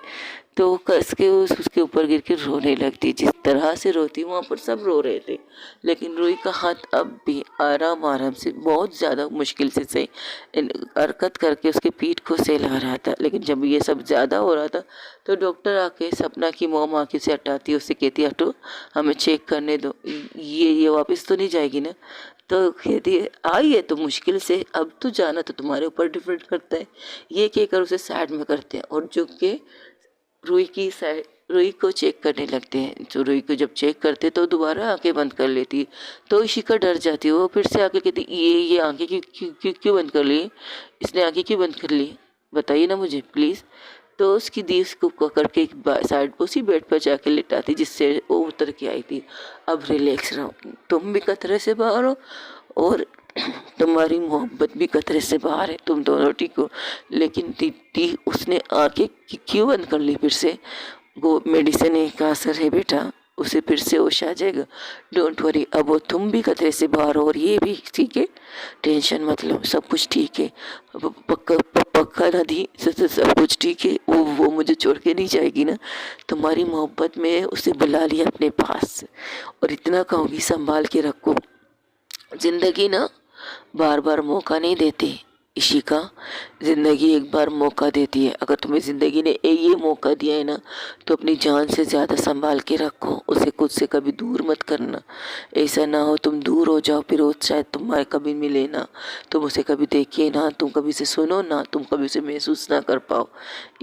तो वो कस के उसके ऊपर गिर के रोने लगती। जिस तरह से रोती वहाँ पर सब रो रहे थे, लेकिन रूही का हाथ अब भी आराम आराम से बहुत ज़्यादा मुश्किल से सही हरकत करके उसके पीठ को सहला रहा था। लेकिन जब ये सब ज़्यादा हो रहा था तो डॉक्टर आके सपना की मोम आँखें से हटाती है, उससे कहती है हटो हमें चेक करने दो, ये वापस तो नहीं जाएगी ना। तो कहती है आई है तो मुश्किल से, अब तो जाना तो तुम्हारे ऊपर डिपेंड करता है। ये कहकर उसे साइड में करते हैं और झुक के रूही को चेक करने लगते हैं। तो रूही को जब चेक करते तो दोबारा आंखें बंद कर लेती है। तो इशिका डर जाती है, वो फिर से आके कहती ये आंखें क्यों बंद कर ली, इसने आंखें क्यों बंद कर ली, बताइए ना मुझे प्लीज़। तो उसकी दी उसको पकड़ के एक साइड पर उसी बेड पर जाके लिटाती जिससे वो उतर के आई थी। अब रिलैक्स रहो, तुम भी खतरे से बाहर हो और तुम्हारी मोहब्बत भी खतरे से बाहर है, तुम दोनों ठीक हो। लेकिन दीदी उसने आके क्यों बंद कर ली फिर से, वो मेडिसिन का असर है बेटा, उसे फिर से होश आ जाएगा। डोंट वरी, अब वो तुम भी खतरे से बाहर हो और ये भी ठीक है, टेंशन मत लो, सब कुछ ठीक है। अब पक्का पक्का ना दी, सब कुछ ठीक है। वो मुझे छोड़ के नहीं जाएगी ना। तुम्हारी मोहब्बत में उसे बुला लिया अपने पास, और इतना कहूँगी संभाल के रखो। जिंदगी ना बार बार मौका नहीं देती इशिका, ज़िंदगी एक बार मौका देती है। अगर तुम्हें ज़िंदगी ने ये मौका दिया है ना तो अपनी जान से ज़्यादा संभाल के रखो, उसे खुद से कभी दूर मत करना। ऐसा ना हो तुम दूर हो जाओ फिर वो शायद तुम्हारे कभी मिले ना, तुम उसे कभी देखिए ना, तुम कभी उसे सुनो ना, तुम कभी उसे महसूस ना कर पाओ।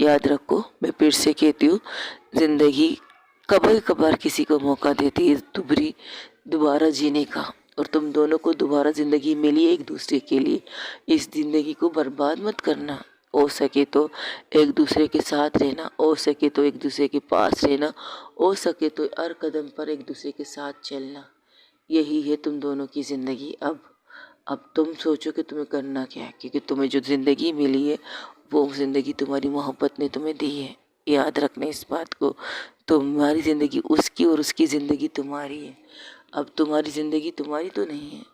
याद रखो, मैं फिर से कहती हूँ, ज़िंदगी कभी कभार किसी को मौका देती है दोबारा जीने का, और तुम दोनों को दोबारा ज़िंदगी मिली है एक दूसरे के लिए। इस ज़िंदगी को बर्बाद मत करना। हो सके तो एक दूसरे के साथ रहना, हो सके तो एक दूसरे के पास रहना, हो सके तो हर कदम पर एक दूसरे के साथ चलना। यही है तुम दोनों की ज़िंदगी। अब तुम सोचो कि तुम्हें करना क्या है, क्योंकि तुम्हें जो ज़िंदगी मिली है वो ज़िंदगी तुम्हारी मोहब्बत ने तुम्हें दी है, याद रखना इस बात को। तुम्हारी ज़िंदगी उसकी और उसकी ज़िंदगी तुम्हारी है। अब तुम्हारी ज़िंदगी तुम्हारी तो नहीं है।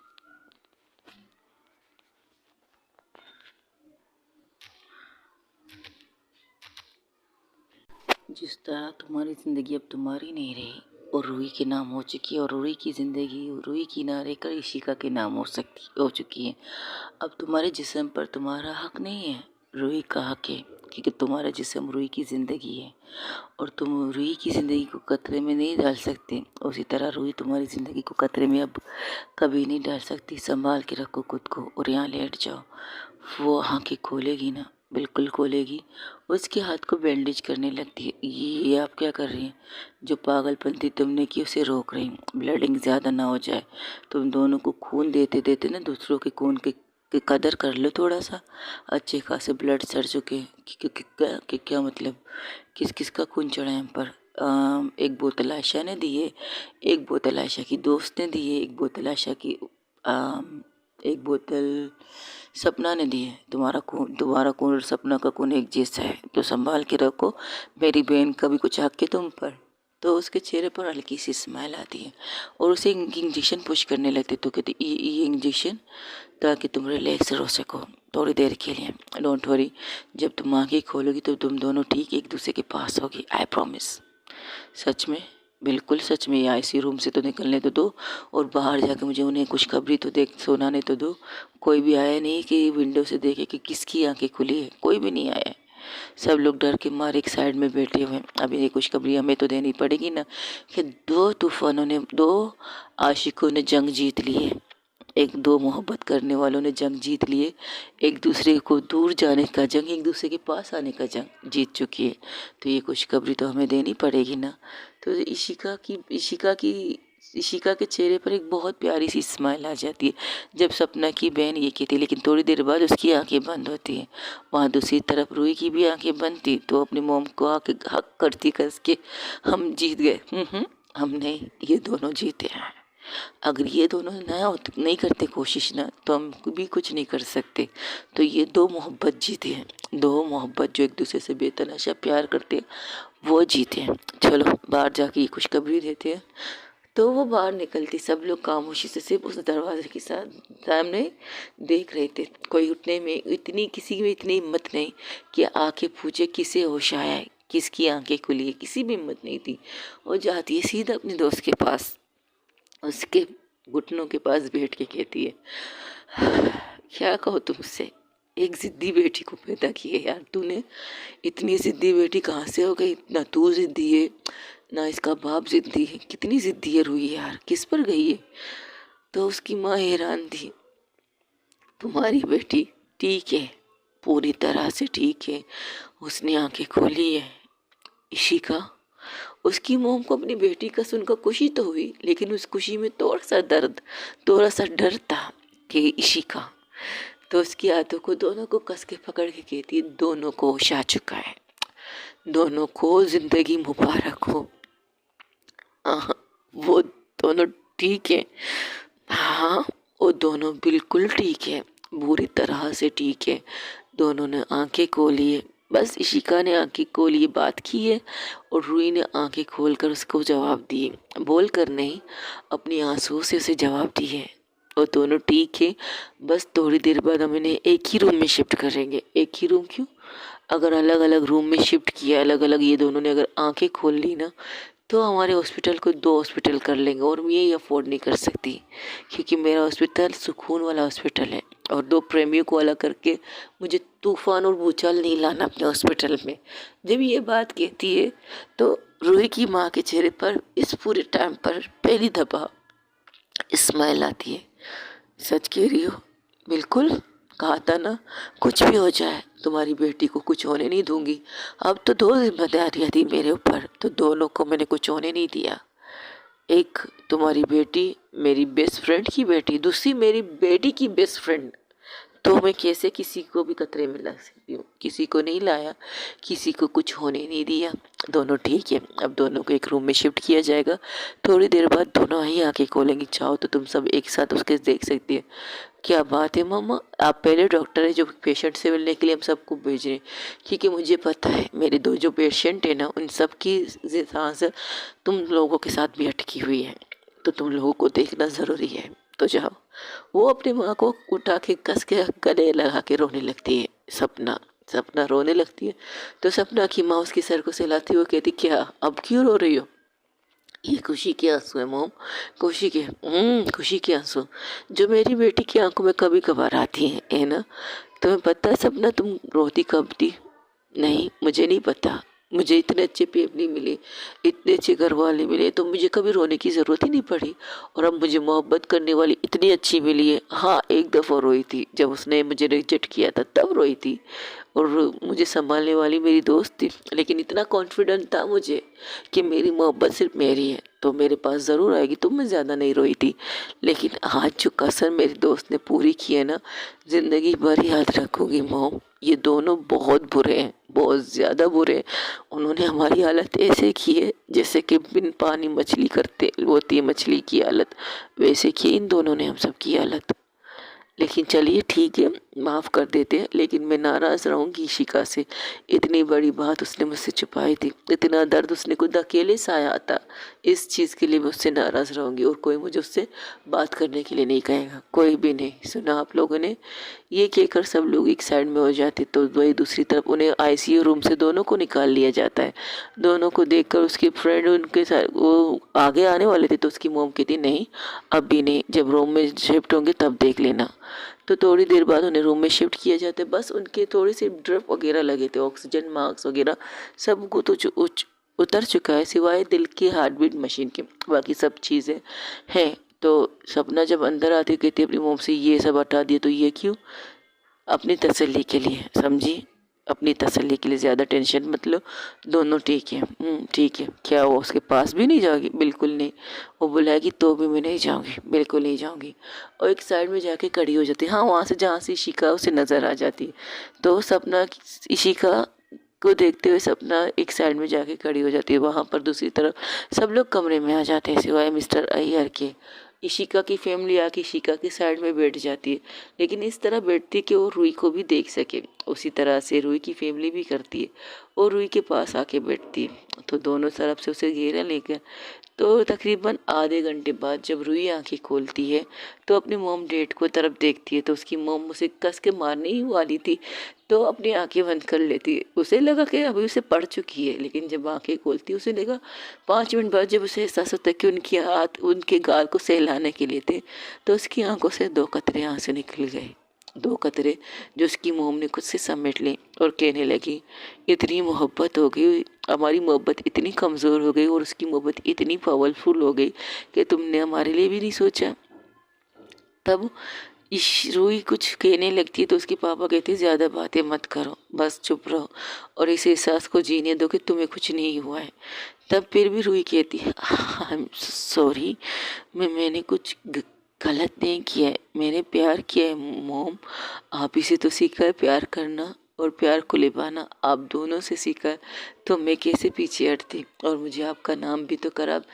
जिस तरह तुम्हारी ज़िंदगी अब तुम्हारी नहीं रही और रूही के नाम हो चुकी है, और रूही की ज़िंदगी रूही की ना रहकर इशिका के नाम हो चुकी है। अब तुम्हारे जिस्म पर तुम्हारा हक नहीं है, रूही का हक है, क्योंकि तुम्हारा जिस्म रूही की ज़िंदगी है और तुम रूही की ज़िंदगी को खतरे में नहीं डाल सकते। उसी तरह रूही तुम्हारी ज़िंदगी को खतरे में अब कभी नहीं डाल सकती। संभाल के रखो खुद को और यहाँ लेट जाओ। वो आँखें खोलेगी ना, बिल्कुल खोलेगी। उसके हाथ को बैंडेज करने लगती है। ये आप क्या कर रही हैं? जो पागलपंती तुमने की उसे रोक रही हैं, ब्लडिंग ज़्यादा ना हो जाए। तुम दोनों को खून देते देते ना दूसरों के खून की कदर कर लो थोड़ा सा। अच्छे खासे ब्लड सड़ चुके हैं कि क्या मतलब किस किस का खून चढ़ा है हम पर। एक बोतल आयशा ने दी है, एक बोतल आयशा की दोस्त ने दी है, एक बोतल आयशा की एक बोतल सपना ने दी है। तुम्हारा खून और सपना का खून एक जैसा है, तो संभाल के रखो। मेरी बहन का भी कुछ हक है तुम पर। तो उसके चेहरे पर हल्की सी स्माइल आती है और उसे इंजेक्शन पुश करने लगती। तो कहती ये इंजेक्शन ताकि तुम रिलैक्स रह सको थोड़ी देर के लिए। डोंट वरी, जब तुम आँखें खोलोगी तो तुम दोनों ठीक एक दूसरे के पास होगी, आई प्रॉमिस। सच में, बिल्कुल सच में। या इसी रूम से तो निकलने तो दो और बाहर जाके मुझे उन्हें खुशखबरी तो देख सुनाने तो दो। कोई भी आया नहीं कि विंडो से देखे कि किसकी आंखें खुली है, कोई भी नहीं आया है। सब लोग डर के मारे एक साइड में बैठे हुए हैं। अभी ये खुशखबरी हमें तो देनी पड़ेगी ना कि दो आशिकों ने जंग जीत ली है। दो मोहब्बत करने वालों ने जंग जीत लिए। एक दूसरे को दूर जाने का जंग, एक दूसरे के पास आने का जंग जीत चुकी है। तो ये खुशखबरी तो हमें देनी पड़ेगी ना। तो इशिका के चेहरे पर एक बहुत प्यारी सी स्माइल आ जाती है जब सपना की बहन ये कहती है, लेकिन थोड़ी देर बाद उसकी आंखें बंद होती हैं। वहाँ दूसरी तरफ रूही की भी आंखें बंद थी, तो अपनी मोम को आके हक करती कस के, हम जीत गए। हम नहीं, ये दोनों जीते हैं। अगर ये दोनों नहीं करते कोशिश ना, तो हम भी कुछ नहीं कर सकते। तो ये दो मोहब्बत जीते हैं, दो मोहब्बत जो एक दूसरे से बेतहाशा प्यार करते हैं, वो जीते हैं। चलो बाहर जाके ये खुशखबरी देते हैं। तो वो बाहर निकलती, सब लोग खामोशी से सिर्फ उस दरवाजे के सामने देख रहे थे। कोई उठने में किसी में इतनी हिम्मत नहीं कि आके पूछे किसे होश आया है, किसकी आंखें खुली है, किसी में हिम्मत नहीं थी। वो जाती है सीधा अपने दोस्त के पास, उसके घुटनों के पास बैठ के कहती है, क्या कहो तुमसे, एक जिद्दी बेटी को पैदा किए यार तूने। इतनी जिद्दी बेटी कहाँ से हो गई? ना तू जिद्दी है ना इसका बाप जिद्दी है। कितनी जिद्दी है रूही यार, किस पर गई है? तो उसकी माँ हैरान थी। तुम्हारी बेटी ठीक है, पूरी तरह से ठीक है, उसने आंखें खोली है। इशिका, उसकी मोम को अपनी बेटी का सुनकर खुशी तो हुई, लेकिन उस खुशी में थोड़ा सा डर था कि इशिका। तो उसकी हाथों को दोनों को कस के पकड़ के कहती है, दोनों को होश आ चुका है, दोनों को जिंदगी मुबारक हो। वो दोनों ठीक है। हाँ, वो दोनों बिल्कुल ठीक है, बुरी तरह से ठीक है। दोनों ने आंखें खोली है। बस इशिका ने आंखें खोली ये बात की है और रूही ने आंखें खोलकर उसको जवाब दिए, बोल कर नहीं, अपनी आंसुओं से उसे जवाब दिए। और दोनों ठीक है। बस थोड़ी देर बाद हम इन्हें एक ही रूम में शिफ्ट करेंगे। एक ही रूम क्यों? अगर अलग अलग रूम में शिफ्ट किया, अलग अलग ये दोनों ने अगर आंखें खोल ली ना, तो हमारे हॉस्पिटल को दो हॉस्पिटल कर लेंगे और मैं ये अफोर्ड नहीं कर सकती, क्योंकि मेरा हॉस्पिटल सुकून वाला हॉस्पिटल है और दो प्रेमियों को अलग करके मुझे तूफान और भूचाल नहीं लाना अपने हॉस्पिटल में। जब ये बात कहती है तो रूही की माँ के चेहरे पर इस पूरे टाइम पर पहली दफा स्माइल आती है। सच कह रही हो? बिल्कुल, कहा था ना, कुछ भी हो जाए तुम्हारी बेटी को कुछ होने नहीं दूंगी। अब तो दो जिम्मेदारियां थी मेरे ऊपर, तो दोनों को मैंने कुछ होने नहीं दिया। एक तुम्हारी बेटी, मेरी बेस्ट फ्रेंड की बेटी, दूसरी मेरी बेटी की बेस्ट फ्रेंड। तो मैं कैसे किसी को भी खतरे में ला सकती हूँ? किसी को नहीं लाया, किसी को कुछ होने नहीं दिया। दोनों ठीक है। अब दोनों को एक रूम में शिफ्ट किया जाएगा। थोड़ी देर बाद दोनों ही आंखें खोलेंगी। चाहो तो तुम सब एक साथ उसके देख सकती है। क्या बात है मम्मा, आप पहले डॉक्टर है जो पेशेंट से मिलने के लिए हम सबको भेज रहे हैं, क्योंकि मुझे पता है मेरे दो जो पेशेंट है ना उन सब की सांस तुम लोगों के साथ भी अटकी हुई है, तो तुम लोगों को देखना ज़रूरी है। तो जाओ। वो अपनी माँ को उठा के कस के गले लगा के रोने लगती है। सपना सपना रोने लगती है। तो सपना की माँ उसके सर को सहलाती हुई कहती, क्या अब क्यों रो रही हो? ये खुशी के आंसू है मोम, खुशी के आंसू जो मेरी बेटी की आंखों में कभी कभार आती हैं, है ना? तुम्हें पता है सपना तुम रोती कब थी? नहीं, मुझे नहीं पता। मुझे इतने अच्छे पेप नहीं मिले, इतने अच्छे घर वाले मिले, तो मुझे कभी रोने की ज़रूरत ही नहीं पड़ी। और अब मुझे मोहब्बत करने वाली इतनी अच्छी मिली है। हाँ, एक दफ़ा रोई थी जब उसने मुझे रिजेक्ट किया था, तब रोई थी। और मुझे संभालने वाली मेरी दोस्त थी, लेकिन इतना कॉन्फिडेंट था मुझे कि मेरी मोहब्बत सिर्फ मेरी है तो मेरे पास ज़रूर आएगी, तो मैं ज़्यादा नहीं रोई थी। लेकिन आज जो कसम मेरी दोस्त ने पूरी की है ना, ज़िंदगी भर याद रखूंगी मोम। ये दोनों बहुत बुरे हैं, बहुत ज़्यादा बुरे हैं। उन्होंने हमारी हालत ऐसे की है जैसे कि बिन पानी मछली करते होती है मछली की हालत, वैसे की इन दोनों ने हम सब की हालत। लेकिन चलिए ठीक है, माफ़ कर देते हैं, लेकिन मैं नाराज़ रहूँगी इशिका से। इतनी बड़ी बात उसने मुझसे छुपाई थी, इतना दर्द उसने खुद अकेले सहा था। इस चीज़ के लिए मैं उससे नाराज़ रहूँगी और कोई मुझे उससे बात करने के लिए नहीं कहेगा, कोई भी नहीं। सुना आप लोगों ने? ये कहकर सब लोग एक साइड में हो जाते तो वही दूसरी तरफ उन्हें आईसीयू रूम से दोनों को निकाल लिया जाता है। दोनों को देखकर उसकी फ्रेंड उनके साथ वो आगे आने वाले थे, तो उसकी मोम कहती, नहीं अभी नहीं, जब रूम में शिफ्ट होंगे तब देख लेना। तो थोड़ी देर बाद उन्हें रूम में शिफ्ट किया जाता है। बस उनके थोड़े से ड्रिप वगैरह लगे थे, ऑक्सीजन मास्क वगैरह सब कुछ उतर चुका है, सिवाय दिल की हार्ट बीट मशीन के, बाकी सब चीज़ें हैं। तो सपना जब अंदर आती कहती अपनी मोम से, ये सब हटा दिए तो ये क्यों? अपनी तसल्ली के लिए, समझी? अपनी तसल्ली के लिए, ज़्यादा टेंशन मत लो, दोनों ठीक है। ठीक है। क्या वो उसके पास भी नहीं जाओगी? बिल्कुल नहीं। वो बुलाएगी तो भी मैं नहीं जाऊँगी, बिल्कुल नहीं जाऊँगी। और एक साइड में जाके खड़ी हो जाती है, हाँ वहाँ से जहाँ से इशिका उसे नज़र आ जाती है। तो सपना इशिका को देखते हुए सपना एक साइड में जाके खड़ी हो जाती है। वहाँ पर दूसरी तरफ सब लोग कमरे में आ जाते हैं सिवाय मिस्टर अय्यर के। इशिका की फैमिली आके इशिका की साइड में बैठ जाती है, लेकिन इस तरह बैठती है कि वो रुई को भी देख सके। उसी तरह से रुई की फैमिली भी करती है और रुई के पास आके बैठती है। तो दोनों तरफ से उसे घेरा लेकर, तो तकरीबन आधे घंटे बाद जब रुई आंखें खोलती है तो अपनी मोम डैड को तरफ देखती है, तो उसकी मोम उसे कस के मारने ही वाली थी, तो अपनी आंखें बंद कर लेती है। उसे लगा कि अभी उसे पड़ चुकी है, लेकिन जब आंखें खोलती है उसे लगा 5 मिनट बाद जब उसे एहसास होता है कि उनके हाथ उनके गाल को सहलाने के लिए थे, तो उसकी आंखों से 2 कतरे आंसू निकल गए। 2 कतरे जो उसकी मोम ने खुद से समेट ली और कहने लगी, इतनी मोहब्बत हो गई, हमारी मोहब्बत इतनी कमज़ोर हो गई और उसकी मोहब्बत इतनी पावरफुल हो गई कि तुमने हमारे लिए भी नहीं सोचा। तब रुई कुछ कहने लगती है तो उसके पापा कहते हैं, ज़्यादा बातें मत करो, बस चुप रहो और इस एहसास को जीने दो कि तुम्हें कुछ नहीं हुआ है। तब फिर भी रुई कहती है, आई एम सॉरी, मैंने कुछ गलत नहीं किया है, मैंने प्यार किया है मोम। आप ही से तो सीखा है प्यार करना और प्यार को निभाना, आप दोनों से सीखा है, तो मैं कैसे पीछे हटती? और मुझे आपका नाम भी तो खराब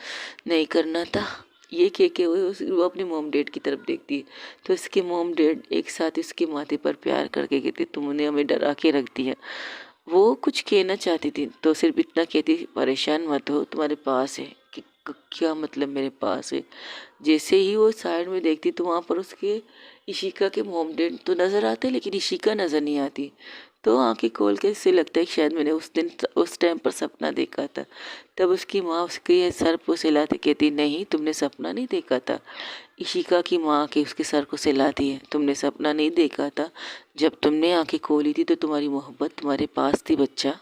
नहीं करना था। ये कह के वो अपनी मोम डैड की तरफ देखती है, तो इसके मोम डैड एक साथ इसके माथे पर प्यार करके कहते, तुमने हमें डरा के रख दिया। वो कुछ कहना चाहती थी तो सिर्फ इतना कहती, परेशान मत हो, तुम्हारे पास है। कि क्या मतलब मेरे पास है? जैसे ही वो साइड में देखती तो वहाँ पर उसके इशिका के मोम डैड तो नज़र आते, लेकिन इशिका नज़र नहीं आती। तो आंखें खोल के इससे लगता है कि शायद मैंने उस दिन उस टाइम पर सपना देखा था। तब उसकी माँ उसके सर को सहलाती कहती, नहीं तुमने सपना नहीं देखा था। इशिका की माँ के उसके सर को सहलाती है, तुमने सपना नहीं देखा था, जब तुमने आंखें खोली थी तो तुम्हारी मोहब्बत तुम्हारे पास थी बच्चा,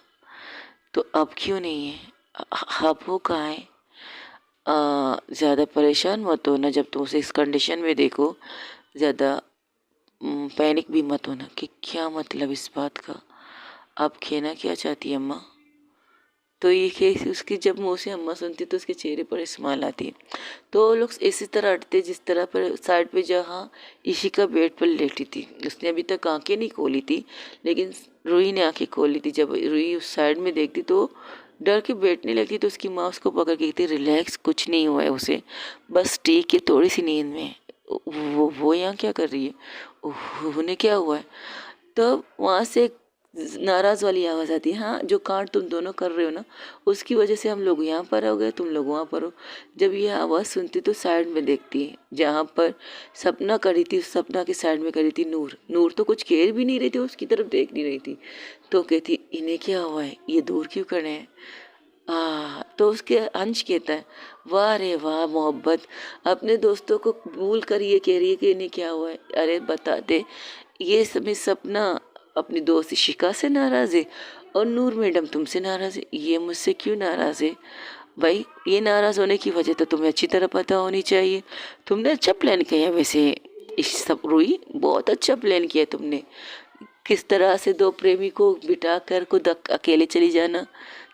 तो अब क्यों नहीं है? अब वो कहाँ है? ज़्यादा परेशान मत होना, जब तुम उसे इस कंडीशन में देखो ज़्यादा पैनिक भी मत होना। कि क्या मतलब इस बात का? आप कहना क्या चाहती है अम्मा? तो ये केस उसकी जब मुँह से अम्मा सुनती तो उसके चेहरे पर स्माइल आती है। तो वो लोग इसी तरह हटते जिस तरह पर साइड पे जहाँ इशिका बेड पर लेटी थी। उसने अभी तक आंखें नहीं खोली थी, लेकिन रुई ने आंखें खोली थी। जब रुई उस साइड में देखती तो डर के बैठने लगती तो उसकी माँ उसको पकड़ के कहती रिलैक्स, कुछ नहीं हुआ है उसे, बस ठीक है, थोड़ी सी नींद में है। वो यहाँ क्या कर रही है, उन्हें क्या हुआ है। तो वहाँ से एक नाराज़ वाली आवाज़ आती है, हाँ जो कांड तुम दोनों कर रहे हो ना, उसकी वजह से हम लोग यहाँ पर हो गए, तुम लोग वहाँ पर हो। जब ये आवाज़ सुनती तो साइड में देखती है जहाँ पर सपना खड़ी थी, उस सपना की साइड में खड़ी थी नूर। नूर तो कुछ कह भी नहीं रही थी, उसकी तरफ देख नहीं रही थी। तो कहती इन्हें क्या हुआ है, ये दूर क्यों खड़े हैं। तो उसके अंश कहता है वाह रे वाह मोहब्बत, अपने दोस्तों को भूल कर ये कह रही है कि इन्हें क्या हुआ है। अरे बता दे, ये समय सपना अपनी दोस्त शिका से नाराज़ है और नूर मैडम तुमसे नाराज़ है, ये मुझसे क्यों नाराज़ है। भाई ये नाराज़ होने की वजह तो तुम्हें अच्छी तरह पता होनी चाहिए। तुमने अच्छा प्लान किया है वैसे, इस सब रुई बहुत अच्छा प्लान किया तुमने, किस तरह से दो प्रेमी को बिठा कर खुद अकेले चली जाना।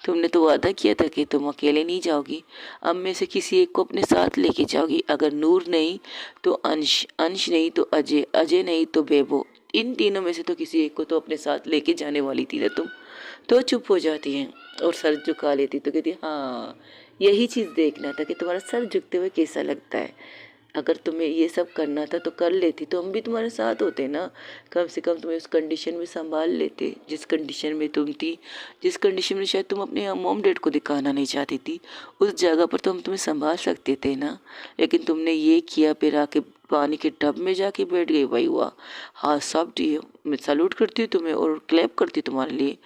तुमने तो वादा किया था कि तुम अकेले नहीं जाओगी, अब में से किसी एक को अपने साथ लेके जाओगी। अगर नूर नहीं तो अंश, अंश नहीं तो अजय, अजय नहीं तो बेबो, इन तीनों में से तो किसी एक को तो अपने साथ लेके जाने वाली थी ना तुम। तो चुप हो जाती है और सर झुका लेती, तो कहती हाँ यही चीज़ देखना था कि तुम्हारा सर झुकते हुए कैसा लगता है। अगर तुम्हें ये सब करना था तो कर लेती, तो हम भी तुम्हारे साथ होते ना, कम से कम तुम्हें उस कंडीशन में संभाल लेते जिस कंडीशन में तुम थी, जिस कंडीशन में शायद तुम अपने मॉम डैड को दिखाना नहीं चाहती थी, उस जगह पर तो हम तुम्हें संभाल सकते थे ना। लेकिन तुमने ये किया, फिर आके पानी के टब में जाके बैठ गई। भाई वाह, हाँ सब ठीक, मैं सैल्यूट करती हूँ तुम्हें और क्लैप करती हूँ तुम्हारे लिए।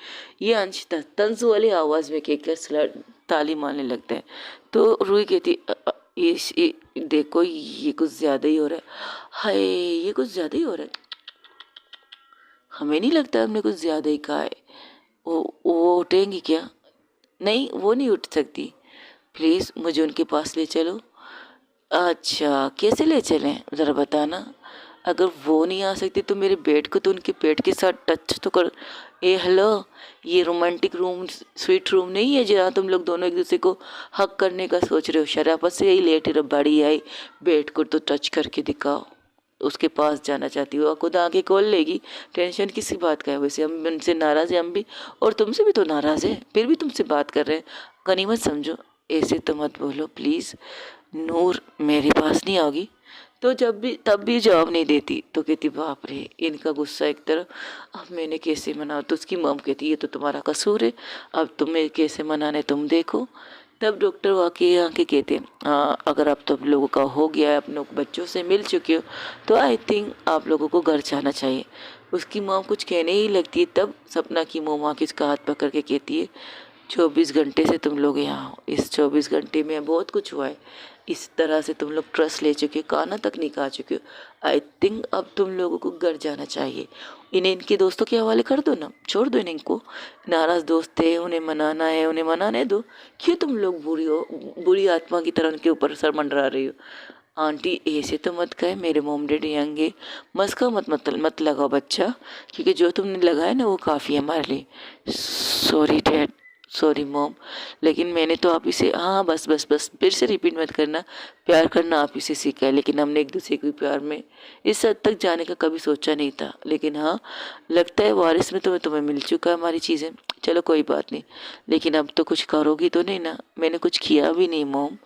ये अंश तंज वाली आवाज़ में कहकर ताली मारने लगता है। तो रूही कहती ये देखो ये कुछ ज़्यादा ही हो रहा है, हाय ये कुछ ज़्यादा ही हो रहा है। हमें नहीं लगता हमने कुछ ज़्यादा ही कहा है। वो उठेंगी क्या, नहीं वो नहीं उठ सकती, प्लीज़ मुझे उनके पास ले चलो। अच्छा कैसे ले चलें ज़रा बताना, अगर वो नहीं आ सकती तो मेरे बेड को तो उनके पेट के साथ टच तो कर। ए हेलो, ये रोमांटिक रूम स्वीट रूम नहीं है जहाँ तुम लोग दोनों एक दूसरे को हक करने का सोच रहे हो। शराफत से यही लेट रहो, बड़ी आई बेड को तो टच करके दिखाओ। उसके पास जाना चाहती हो, खुद आके खोल लेगी, टेंशन किसी बात का है। वैसे हम उनसे नाराज़ है हम भी, और तुमसे भी तो नाराज़ है, फिर भी तुमसे बात कर रहे हैं, गनीमत समझो। ऐसे तो मत बोलो प्लीज़, नूर मेरे पास नहीं आओगी। तो जब भी तब भी जवाब नहीं देती, तो कहती बाप रे इनका गुस्सा एक तरफ, अब मैंने कैसे मना। तो उसकी मम कहती ये तो तुम्हारा कसूर है, अब तुम्हें कैसे मनाने तुम देखो। तब डॉक्टर वाकई आके कहते हाँ अगर आप तो लोगों का हो गया है, अपने बच्चों से मिल चुके हो, तो आई थिंक आप लोगों को घर जाना चाहिए। उसकी मॉम कुछ कहने ही लगती है, तब सपना की मोम आके उसका हाथ पकड़ के कहती है 24 घंटे से तुम लोग यहाँ हो, इस 24 घंटे में बहुत कुछ हुआ है, इस तरह से तुम लोग ट्रस्ट ले चुके हो, काना तक नहीं खा चुके हो। आई थिंक अब तुम लोगों को घर जाना चाहिए। इन्हें इनके दोस्तों के हवाले कर दो ना, छोड़ दो इन्हें, इनको नाराज़ दोस्त थे, उन्हें मनाना है उन्हें मनाने दो। क्यों तुम लोग बुरी हो, बुरी आत्मा की तरह उनके ऊपर सर मंडरा रही हो। आंटी ऐसे तो मत कहे, मेरे मोम डैडी आएंगे, मस्का मत लगाओ बच्चा, क्योंकि जो तुमने लगाया ना वो काफ़ी है हमारे लिए। सॉरी डैड, सॉरी मॉम, लेकिन मैंने तो आप इसे, हाँ बस बस बस फिर से रिपीट मत करना, प्यार करना आप इसे सीखा है, लेकिन हमने एक दूसरे के प्यार में इस हद तक जाने का कभी सोचा नहीं था। लेकिन हाँ लगता है वारिस में तुम्हें मिल चुका है हमारी चीज़ें। चलो कोई बात नहीं, लेकिन अब तो कुछ करोगी तो नहीं ना। मैंने कुछ किया भी नहीं मॉम,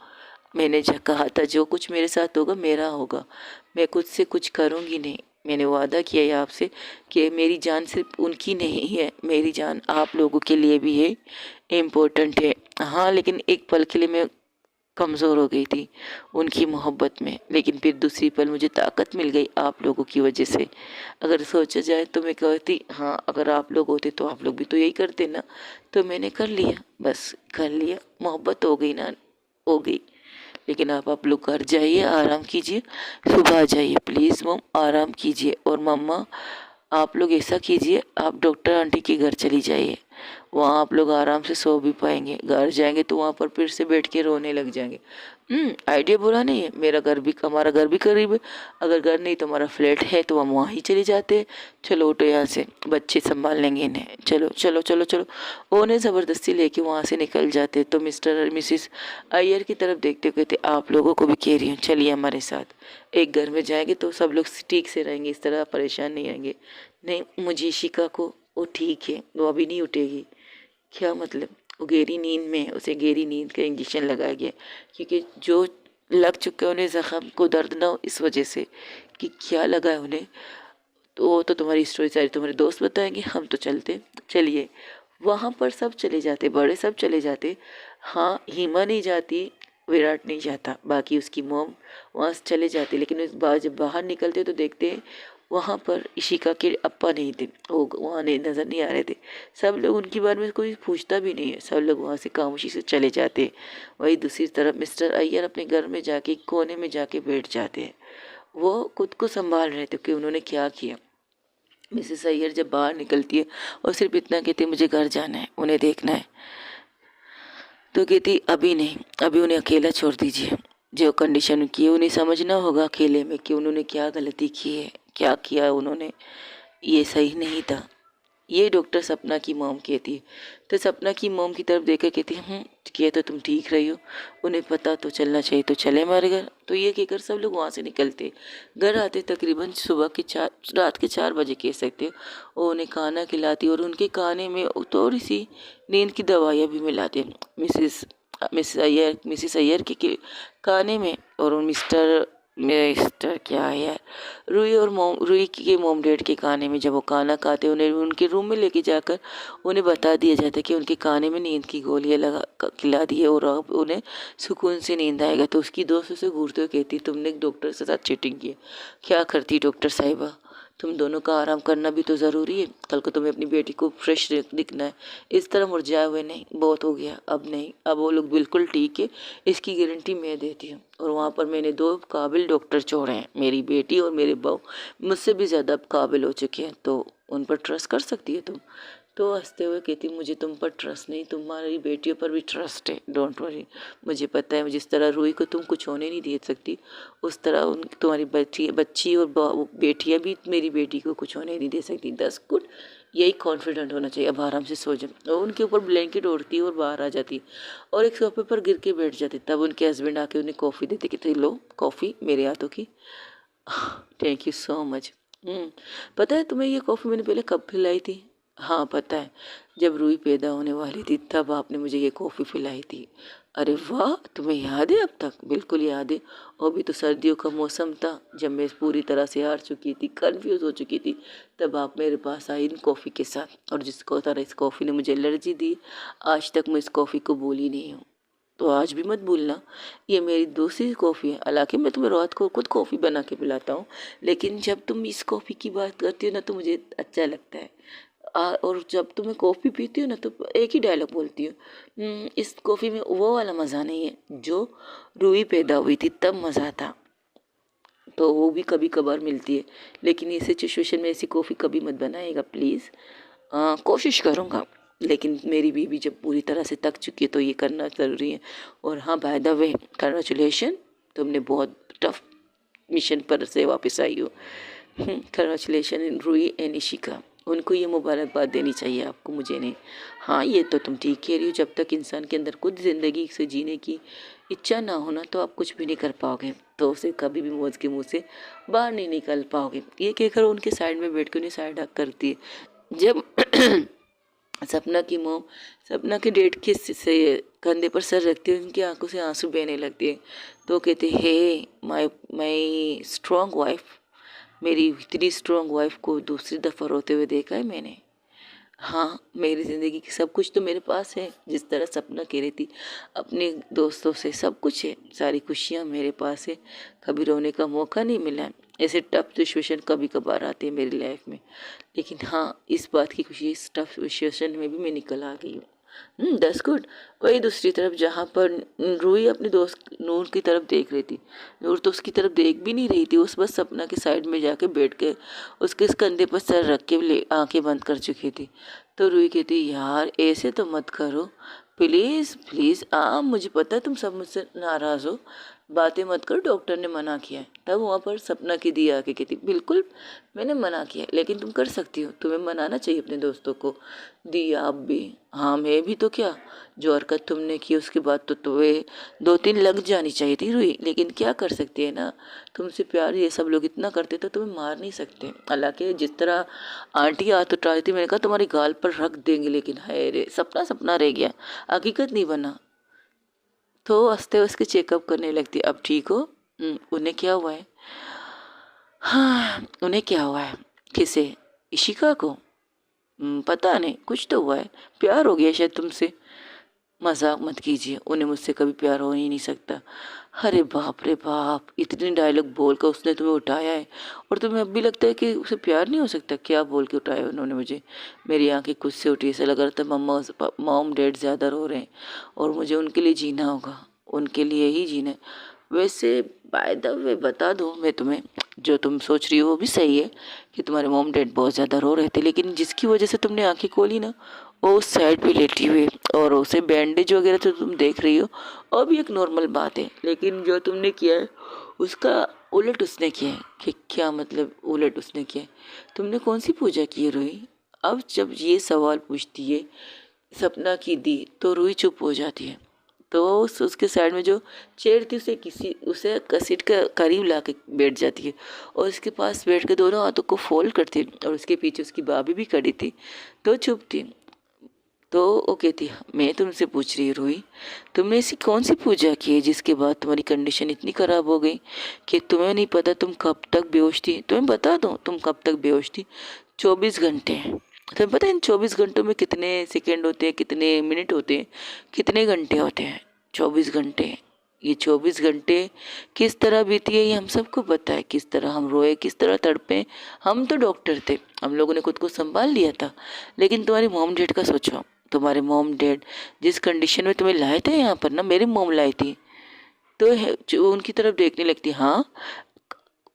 मैंने जो कहा था जो कुछ मेरे साथ होगा मेरा होगा, मैं खुद से कुछ करूँगी नहीं। मैंने वादा किया है आपसे कि मेरी जान सिर्फ उनकी नहीं है, मेरी जान आप लोगों के लिए भी है, इम्पोर्टेंट है। हाँ लेकिन एक पल के लिए मैं कमज़ोर हो गई थी उनकी मोहब्बत में, लेकिन फिर दूसरी पल मुझे ताकत मिल गई आप लोगों की वजह से। अगर सोचा जाए तो मैं कहती हाँ अगर आप लोग होते तो आप लोग भी तो यही करते ना। तो मैंने कर लिया, बस कर लिया, मोहब्बत हो गई ना, हो गई। लेकिन आप लोग घर जाइए, आराम कीजिए, सुबह आ जाइए प्लीज़ मम, आराम कीजिए। और मम्मा आप लोग ऐसा कीजिए, आप डॉक्टर आंटी के घर चली जाइए, वहाँ आप लोग आराम से सो भी पाएंगे। घर जाएंगे तो वहाँ पर फिर से बैठ के रोने लग जाएंगे। आइडिया बुरा नहीं है, मेरा घर भी, हमारा घर भी करीब है, अगर घर नहीं तो हमारा फ्लैट है तो हम वहाँ ही चले जाते हैं। चलो उठो यहाँ से, बच्चे संभाल लेंगे इन्हें, चलो चलो चलो चलो। वो उन्हें ज़बरदस्ती लेके वहाँ से निकल जाते। तो मिस्टर और मिसिस अय्यर की तरफ देखते हुए कहते आप लोगों को भी कह रही हूँ चलिए हमारे साथ, एक घर में जाएंगे तो सब लोग ठीक से रहेंगे, इस तरह परेशान नहीं रहेंगे। नहीं मुझे शिका को, वो ठीक है वो अभी नहीं उठेगी, क्या मतलब, वो गहरी नींद में उसे गहरी नींद का इंजेक्शन लगाया गया, क्योंकि जो लग चुके उन्हें ज़ख्म को दर्द ना हो इस वजह से कि क्या लगा है उन्हें। तो वो तो तुम्हारी स्टोरी सारी तुम्हारे दोस्त बताएंगे, हम तो चलते। चलिए, वहाँ पर सब चले जाते, बड़े सब चले जाते। हाँ, हिमा नहीं जाती, विराट नहीं जाता, बाकी उसकी मोम वहाँ से चले जाते। लेकिन उस बार जब बाहर निकलते तो देखते हैं वहाँ पर इशिका के अप्पा नहीं थे, वो वहाँ नहीं नज़र नहीं आ रहे थे। सब लोग उनके बारे में कोई पूछता भी नहीं है, सब लोग वहाँ से खामोशी से चले जाते। वही दूसरी तरफ मिस्टर अय्यर अपने घर में जाके कोने में जाके बैठ जाते हैं। वो खुद को संभाल रहे थे कि उन्होंने क्या किया। मिसेस अय्यर जब बाहर निकलती है और सिर्फ इतना कहती है मुझे घर जाना है, उन्हें देखना है, तो कहती अभी नहीं, अभी उन्हें अकेला छोड़ दीजिए। जो कंडीशन की है उन्हें समझना होगा अकेले में कि उन्होंने क्या गलती की है, क्या किया उन्होंने, ये सही नहीं था। ये डॉक्टर सपना की मॉम कहती है। तो सपना की मॉम की तरफ देखकर कहती है किया तो तुम ठीक रही हो, उन्हें पता तो चलना चाहिए तो चले हमारे घर। तो ये कहकर सब लोग वहाँ से निकलते। घर आते तकरीबन सुबह के 4 रात के 4 बजे कह सकते हो। और उन्हें खाना खिलाती और उनके खाने में थोड़ी सी नींद की दवाइयाँ भी मिलाते मिसिस अय्यर के खाने में। और मिस्टर क्या है यार, रुई के मोम डैड के खाने में जब वो खाना खाते उन्हें उनके रूम में लेके जाकर उन्हें बता दिया जाता है कि उनके खाने में नींद की गोलियां खिला दी है और अब उन्हें सुकून से नींद आएगा। तो उसकी दोस्त उसे घूरते हुए कहती तुमने एक डॉक्टर के साथ चीटिंग की है। क्या करती डॉक्टर साहिबा, तुम दोनों का आराम करना भी तो ज़रूरी है, कल को तुम्हें अपनी बेटी को फ्रेश दिखना है, इस तरह मुरझाए हुए नहीं, बहुत हो गया, अब नहीं, अब वो लोग बिल्कुल ठीक है, इसकी गारंटी मैं देती हूँ। और वहाँ पर मैंने 2 काबिल डॉक्टर छोड़े हैं, मेरी बेटी और मेरे बहू मुझसे भी ज़्यादा काबिल हो चुके हैं, तो उन पर ट्रस्ट कर सकती है तुम। तो हंसते हुए कहती मुझे तुम पर ट्रस्ट नहीं, तुम्हारी बेटियों पर भी ट्रस्ट है, डोंट वरी। मुझे पता है जिस तरह रूही को तुम कुछ होने नहीं दे सकती, उस तरह उन तुम्हारी बच्ची और बेटियां भी मेरी बेटी को कुछ होने नहीं दे सकती। दस गुड, यही कॉन्फिडेंट होना चाहिए। अब आराम से सो जाओ। और उनके ऊपर ब्लैंकेट ओढ़ती और बाहर आ जाती और एक सोफे पर गिर के बैठ जाती। तब उनके हस्बैंड आके उन्हें कॉफ़ी देते, कहते लो कॉफ़ी मेरे हाथों की, थैंक यू सो मच। पता है तुम्हें ये कॉफ़ी मैंने पहले कब पिलाई थी? हाँ पता है, जब रूही पैदा होने वाली थी तब आपने मुझे ये कॉफ़ी पिलाई थी। अरे वाह, तुम्हें याद है अब तक? बिल्कुल याद है। और भी तो सर्दियों का मौसम था, जब मैं पूरी तरह से हार चुकी थी, कंफ्यूज हो चुकी थी, तब आप मेरे पास आई इन कॉफ़ी के साथ। और जिसको तरह इस कॉफ़ी ने मुझे एलर्जी दी, आज तक मैं इस कॉफ़ी को भूली नहीं हूँ। तो आज भी मत भूलना, ये मेरी दूसरी कॉफ़ी है। हालांकि मैं तुम्हें रात को खुद कॉफ़ी बना के पिलाता हूँ, लेकिन जब तुम इस कॉफ़ी की बात करती हो ना तो मुझे अच्छा लगता है। और जब तुम्हें कॉफ़ी पीती हो ना तो एक ही डायलॉग बोलती हो, इस कॉफ़ी में वो वाला मज़ा नहीं है जो रूही पैदा हुई थी तब मज़ा था। तो वो भी कभी कभार मिलती है, लेकिन इस सिचुएशन में ऐसी कॉफ़ी कभी मत बनाएगा प्लीज़। कोशिश करूँगा, लेकिन मेरी बीवी जब पूरी तरह से थक चुकी है तो ये करना ज़रूरी है। और हाँ, बाय द वे कंग्रेचुलेशन, तुमने बहुत टफ मिशन पर से वापस आई हो। Congratulation in Roohi and Ishika, उनको ये मुबारकबाद देनी चाहिए आपको, मुझे नहीं। हाँ, ये तो तुम ठीक कह रही हो, जब तक इंसान के अंदर खुद ज़िंदगी से जीने की इच्छा ना होना तो आप कुछ भी नहीं कर पाओगे, तो उसे कभी भी मौज के मुंह से बाहर नहीं निकल पाओगे। ये कहकर उनके साइड में बैठ के उन्हें साइड हक करती है। जब सपना की मोम सपना के डेट के से कंधे पर सर रखते हुए उनकी आंखों से आंसू बहने लगते हैं। तो कहते हे माई माई स्ट्रॉन्ग वाइफ, मेरी इतनी स्ट्रॉन्ग वाइफ को दूसरी दफ़ा रोते हुए देखा है मैंने। हाँ, मेरी ज़िंदगी की सब कुछ तो मेरे पास है, जिस तरह सपना कह रही थी अपने दोस्तों से, सब कुछ है, सारी खुशियाँ मेरे पास है, कभी रोने का मौका नहीं मिला। ऐसे टफ सिचुएशन कभी कभार आती है मेरी लाइफ में, लेकिन हाँ, इस बात की खुशी इस टफ सिचुएशन में भी मैं निकल आ गई हूँ। That's good. वही दूसरी तरफ जहाँ पर रूही अपने दोस्त नूर की तरफ देख रही थी, नूर तो उसकी तरफ देख भी नहीं रही थी, उस बस सपना के साइड में जाके बैठ के उसके इस कंधे पर सर रख के आंखें बंद कर चुकी थी। तो रूही कहती यार ऐसे तो मत करो, प्लीज़ प्लीज़। मुझे पता है तुम सब मुझसे नाराज़ हो, बातें मत कर, डॉक्टर ने मना किया है। तब वहाँ पर सपना की दी आके कहती बिल्कुल मैंने मना किया है, लेकिन तुम कर सकती हो, तुम्हें मनाना चाहिए अपने दोस्तों को। दी आप भी, हाँ मैं भी, तो क्या जो हरकत तुमने की उसके बाद तो तुम्हें 2-3 लग जानी चाहिए थी रुई, लेकिन क्या कर सकती है ना, तुमसे प्यार ये सब लोग इतना करते तो तुम्हें मार नहीं सकते। हालांकि जिस तरह आंटी हाथ उठा रही थी, मैंने कहा तुम्हारी गाल पर रख देंगे, लेकिन है रे सपना सपना रह गया, हकीकत नहीं बना। तो हंसते उसके चेकअप करने लगती, अब ठीक हो? उन्हें क्या हुआ है? हाँ उन्हें क्या हुआ है? किसे? इशिका को? पता नहीं, कुछ तो हुआ है, प्यार हो गया शायद तुमसे। मजाक मत कीजिए, उन्हें मुझसे कभी प्यार हो ही नहीं सकता। अरे बाप रे बाप, इतनी डायलॉग बोल कर उसने तुम्हें उठाया है और तुम्हें अब भी लगता है कि उसे प्यार नहीं हो सकता? क्या बोल के उठाया उन्होंने मुझे? मेरी आंखें खुद से उठी, ऐसा लग रहा था मम्मा मॉम डैड ज़्यादा रो रहे हैं और मुझे उनके लिए जीना होगा, उनके लिए ही जीना है। वैसे बाय द वे बता दूं मैं तुम्हें, जो तुम सोच रही हो वो भी सही है कि तुम्हारे मॉम डैड बहुत ज़्यादा रो रहे थे, लेकिन जिसकी वजह से तुमने आंखें खोली ना, वो उस साइड पे लेटी हुई है और उसे बैंडेज वगैरह तो तुम देख रही हो और भी एक नॉर्मल बात है, लेकिन जो तुमने किया है उसका उलट उसने किया है। कि क्या मतलब उलट उसने किया है? तुमने कौन सी पूजा की है रूही? अब जब ये सवाल पूछती है सपना की दी तो रूही चुप हो जाती है। तो उसके साइड में जो चेयर थी उसे कसीट का करीब ला के बैठ जाती है और उसके पास बैठ के दोनों हाथों को फोल्ड करती है और उसके पीछे उसकी भाभी भी खड़ी थी, तो चुप थी। तो वो कहती मैं तुमसे पूछ रही हूँ रूही, तुमने ऐसी कौन सी पूजा की है जिसके बाद तुम्हारी कंडीशन इतनी ख़राब हो गई कि तुम्हें नहीं पता तुम कब तक बेहोश थी? तुम्हें बता दूँ तुम कब तक बेहोश थी? 24 घंटे हैं। तुम्हें पता है इन 24 घंटों में कितने सेकेंड होते हैं, कितने मिनट होते हैं, कितने घंटे होते हैं? 24 घंटे। ये 24 घंटे किस तरह बीती है ये हम सबको पता है, किस तरह हम रोए, किस तरह तड़पे। हम तो डॉक्टर थे, हम लोगों ने खुद को संभाल लिया था, लेकिन तुम्हारी मॉम डैड का सोचो। तुम्हारे मॉम डैड जिस कंडीशन में तुम्हें लाए थे यहाँ पर ना, मेरी मॉम लाई थी, तो जो उनकी तरफ देखने लगती। हाँ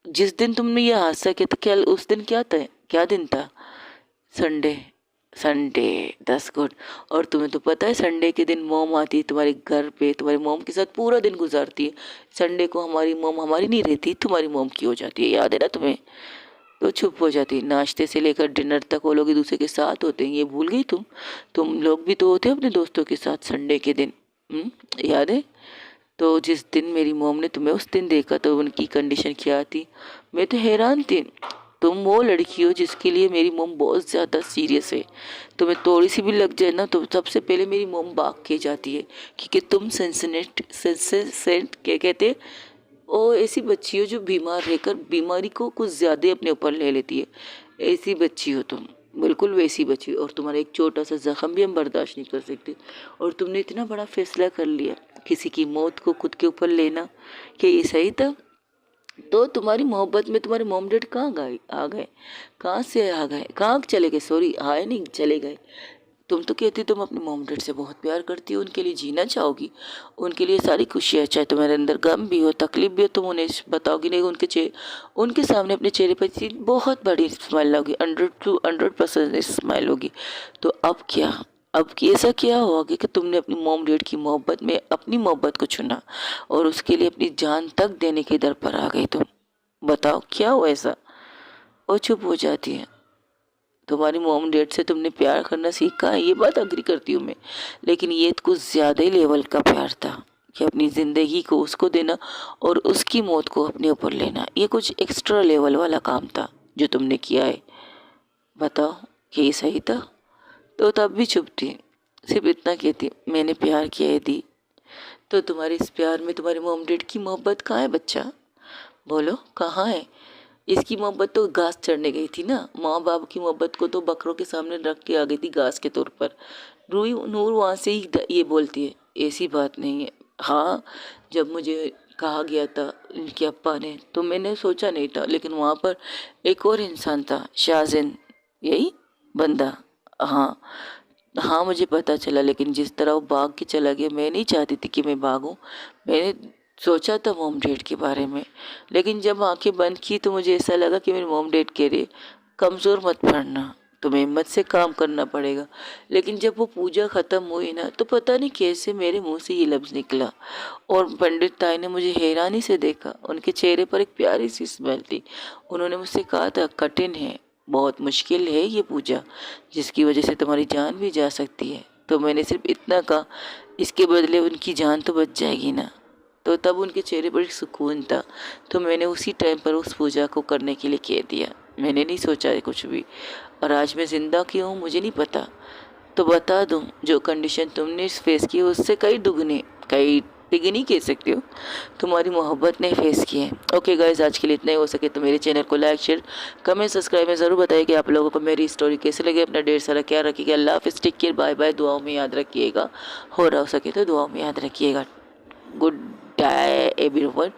जिस दिन तुमने ये हादसा किया था, क्या उस दिन क्या था, क्या दिन था? संडे। Sunday 10 good. और तुम्हें तो पता है संडे के दिन मॉम आती है तुम्हारे घर पे, तुम्हारी मॉम के साथ पूरा दिन गुजारती है। संडे को हमारी मॉम हमारी नहीं रहती, तुम्हारी मॉम की हो जाती है, याद है ना तुम्हें? तो चुप हो जाती। नाश्ते से लेकर डिनर तक वो लोग एक दूसरे के साथ होते हैं, ये भूल गई तुम लोग भी तो होते हो अपने दोस्तों के साथ संडे के दिन। याद है? तो जिस दिन मेरी मॉम ने तुम्हें उस दिन देखा तो उनकी कंडीशन क्या थी, मैं तो हैरान थी। तुम वो लड़की हो जिसके लिए मेरी मॉम बहुत ज़्यादा सीरियस है। तुम्हें थोड़ी सी भी लग जाए ना तो सबसे पहले मेरी मॉम भाग के जाती है, क्योंकि तुम सेंसेंट क्या कहते, वो ऐसी बच्ची हो जो बीमार रहकर बीमारी को कुछ ज़्यादा ही अपने ऊपर ले लेती है। ऐसी बच्ची हो तुम, बिल्कुल वैसी बच्ची। और तुम्हारा एक छोटा सा जख्म भी हम बर्दाश्त नहीं कर सकते, और तुमने इतना बड़ा फैसला कर लिया किसी की मौत को खुद के ऊपर लेना, कि ये सही था? तो तुम्हारी मोहब्बत में तुम्हारे मॉम डैड कहाँ गए, आ गए? कहाँ से आ गए, कहाँ चले गए? सॉरी आए नहीं, चले गए। तुम तो कहती तुम अपने मॉम डैड से बहुत प्यार करती हो, उनके लिए जीना चाहोगी, उनके लिए सारी खुशियाँ, चाहे तुम्हारे अंदर गम भी हो तकलीफ भी हो तुम उन्हें बताओगी नहीं। उनके सामने अपने चेहरे पर बहुत बड़ी स्माइल होगी, 100% स्माइल होगी। तो अब क्या, अब की ऐसा क्या हुआ कि तुमने अपनी मॉम डैड की मोहब्बत में अपनी मोहब्बत को चुना और उसके लिए अपनी जान तक देने के दर पर आ गई तुम? बताओ क्या हुआ ऐसा? और चुप हो जाती है। तुम्हारी मॉम डैड से तुमने प्यार करना सीखा है, ये बात अग्री करती हूँ मैं, लेकिन ये तो कुछ ज़्यादा ही लेवल का प्यार था कि अपनी ज़िंदगी को उसको देना और उसकी मौत को अपने ऊपर लेना, ये कुछ एक्स्ट्रा लेवल वाला काम था जो तुमने किया है। बताओ कि ये सही था? तो तब भी चुप थी, सिर्फ इतना कहती मैंने प्यार किया है दी। तो तुम्हारे इस प्यार में तुम्हारे मॉम डैड की मोहब्बत कहाँ है बच्चा? बोलो कहाँ है? इसकी मोहब्बत तो घास चढ़ने गई थी ना, माँ बाप की मोहब्बत को तो बकरों के सामने रख के आ गई थी घास के तौर पर। रूही नूर वहाँ से ही ये बोलती है ऐसी बात नहीं है। हाँ जब मुझे कहा गया था इनके अप्पा ने तो मैंने सोचा नहीं था, लेकिन वहाँ पर एक और इंसान था, शाहजैन, यही बंदा। हाँ हाँ मुझे पता चला, लेकिन जिस तरह वो भाग के चला गया, मैं नहीं चाहती थी कि मैं भागूं। मैंने सोचा था मॉम डैड के बारे में, लेकिन जब आंखें बंद की तो मुझे ऐसा लगा कि मेरे मॉम डैड कह रहे कमज़ोर मत पड़ना, तुम्हें हिम्मत से काम करना पड़ेगा। लेकिन जब वो पूजा ख़त्म हुई ना, तो पता नहीं कैसे मेरे मुंह से ये लफ्ज़ निकला और पंडित ताई ने मुझे हैरानी से देखा। उनके चेहरे पर एक प्यारी सी स्माइल थी। उन्होंने मुझसे कहा था, कठिन है, बहुत मुश्किल है ये पूजा, जिसकी वजह से तुम्हारी जान भी जा सकती है। तो मैंने सिर्फ इतना कहा, इसके बदले उनकी जान तो बच जाएगी ना। तो तब उनके चेहरे पर एक सुकून था। तो मैंने उसी टाइम पर उस पूजा को करने के लिए कह दिया। मैंने नहीं सोचा है कुछ भी, और आज मैं ज़िंदा क्यों हूँ मुझे नहीं पता। तो बता दूँ, जो कंडीशन तुमने फेस की उससे कई दुगनी, कई तिगनी कह सकते हो, तुम्हारी मोहब्बत ने फेस की है। ओके गाइस, आज के लिए इतना ही। हो सके तो मेरे चैनल को लाइक, शेयर, कमेंट, सब्सक्राइब में ज़रूर बताइए कि आप लोगों को मेरी स्टोरी कैसे लगी। अपना ढेर सारा ख्याल रखिएगा। अल्लाह हाफिज़, टेक केयर, बाय बाय। दुआओं में याद रखिएगा, हो सके तो दुआओं में याद रखिएगा। Good day everyone.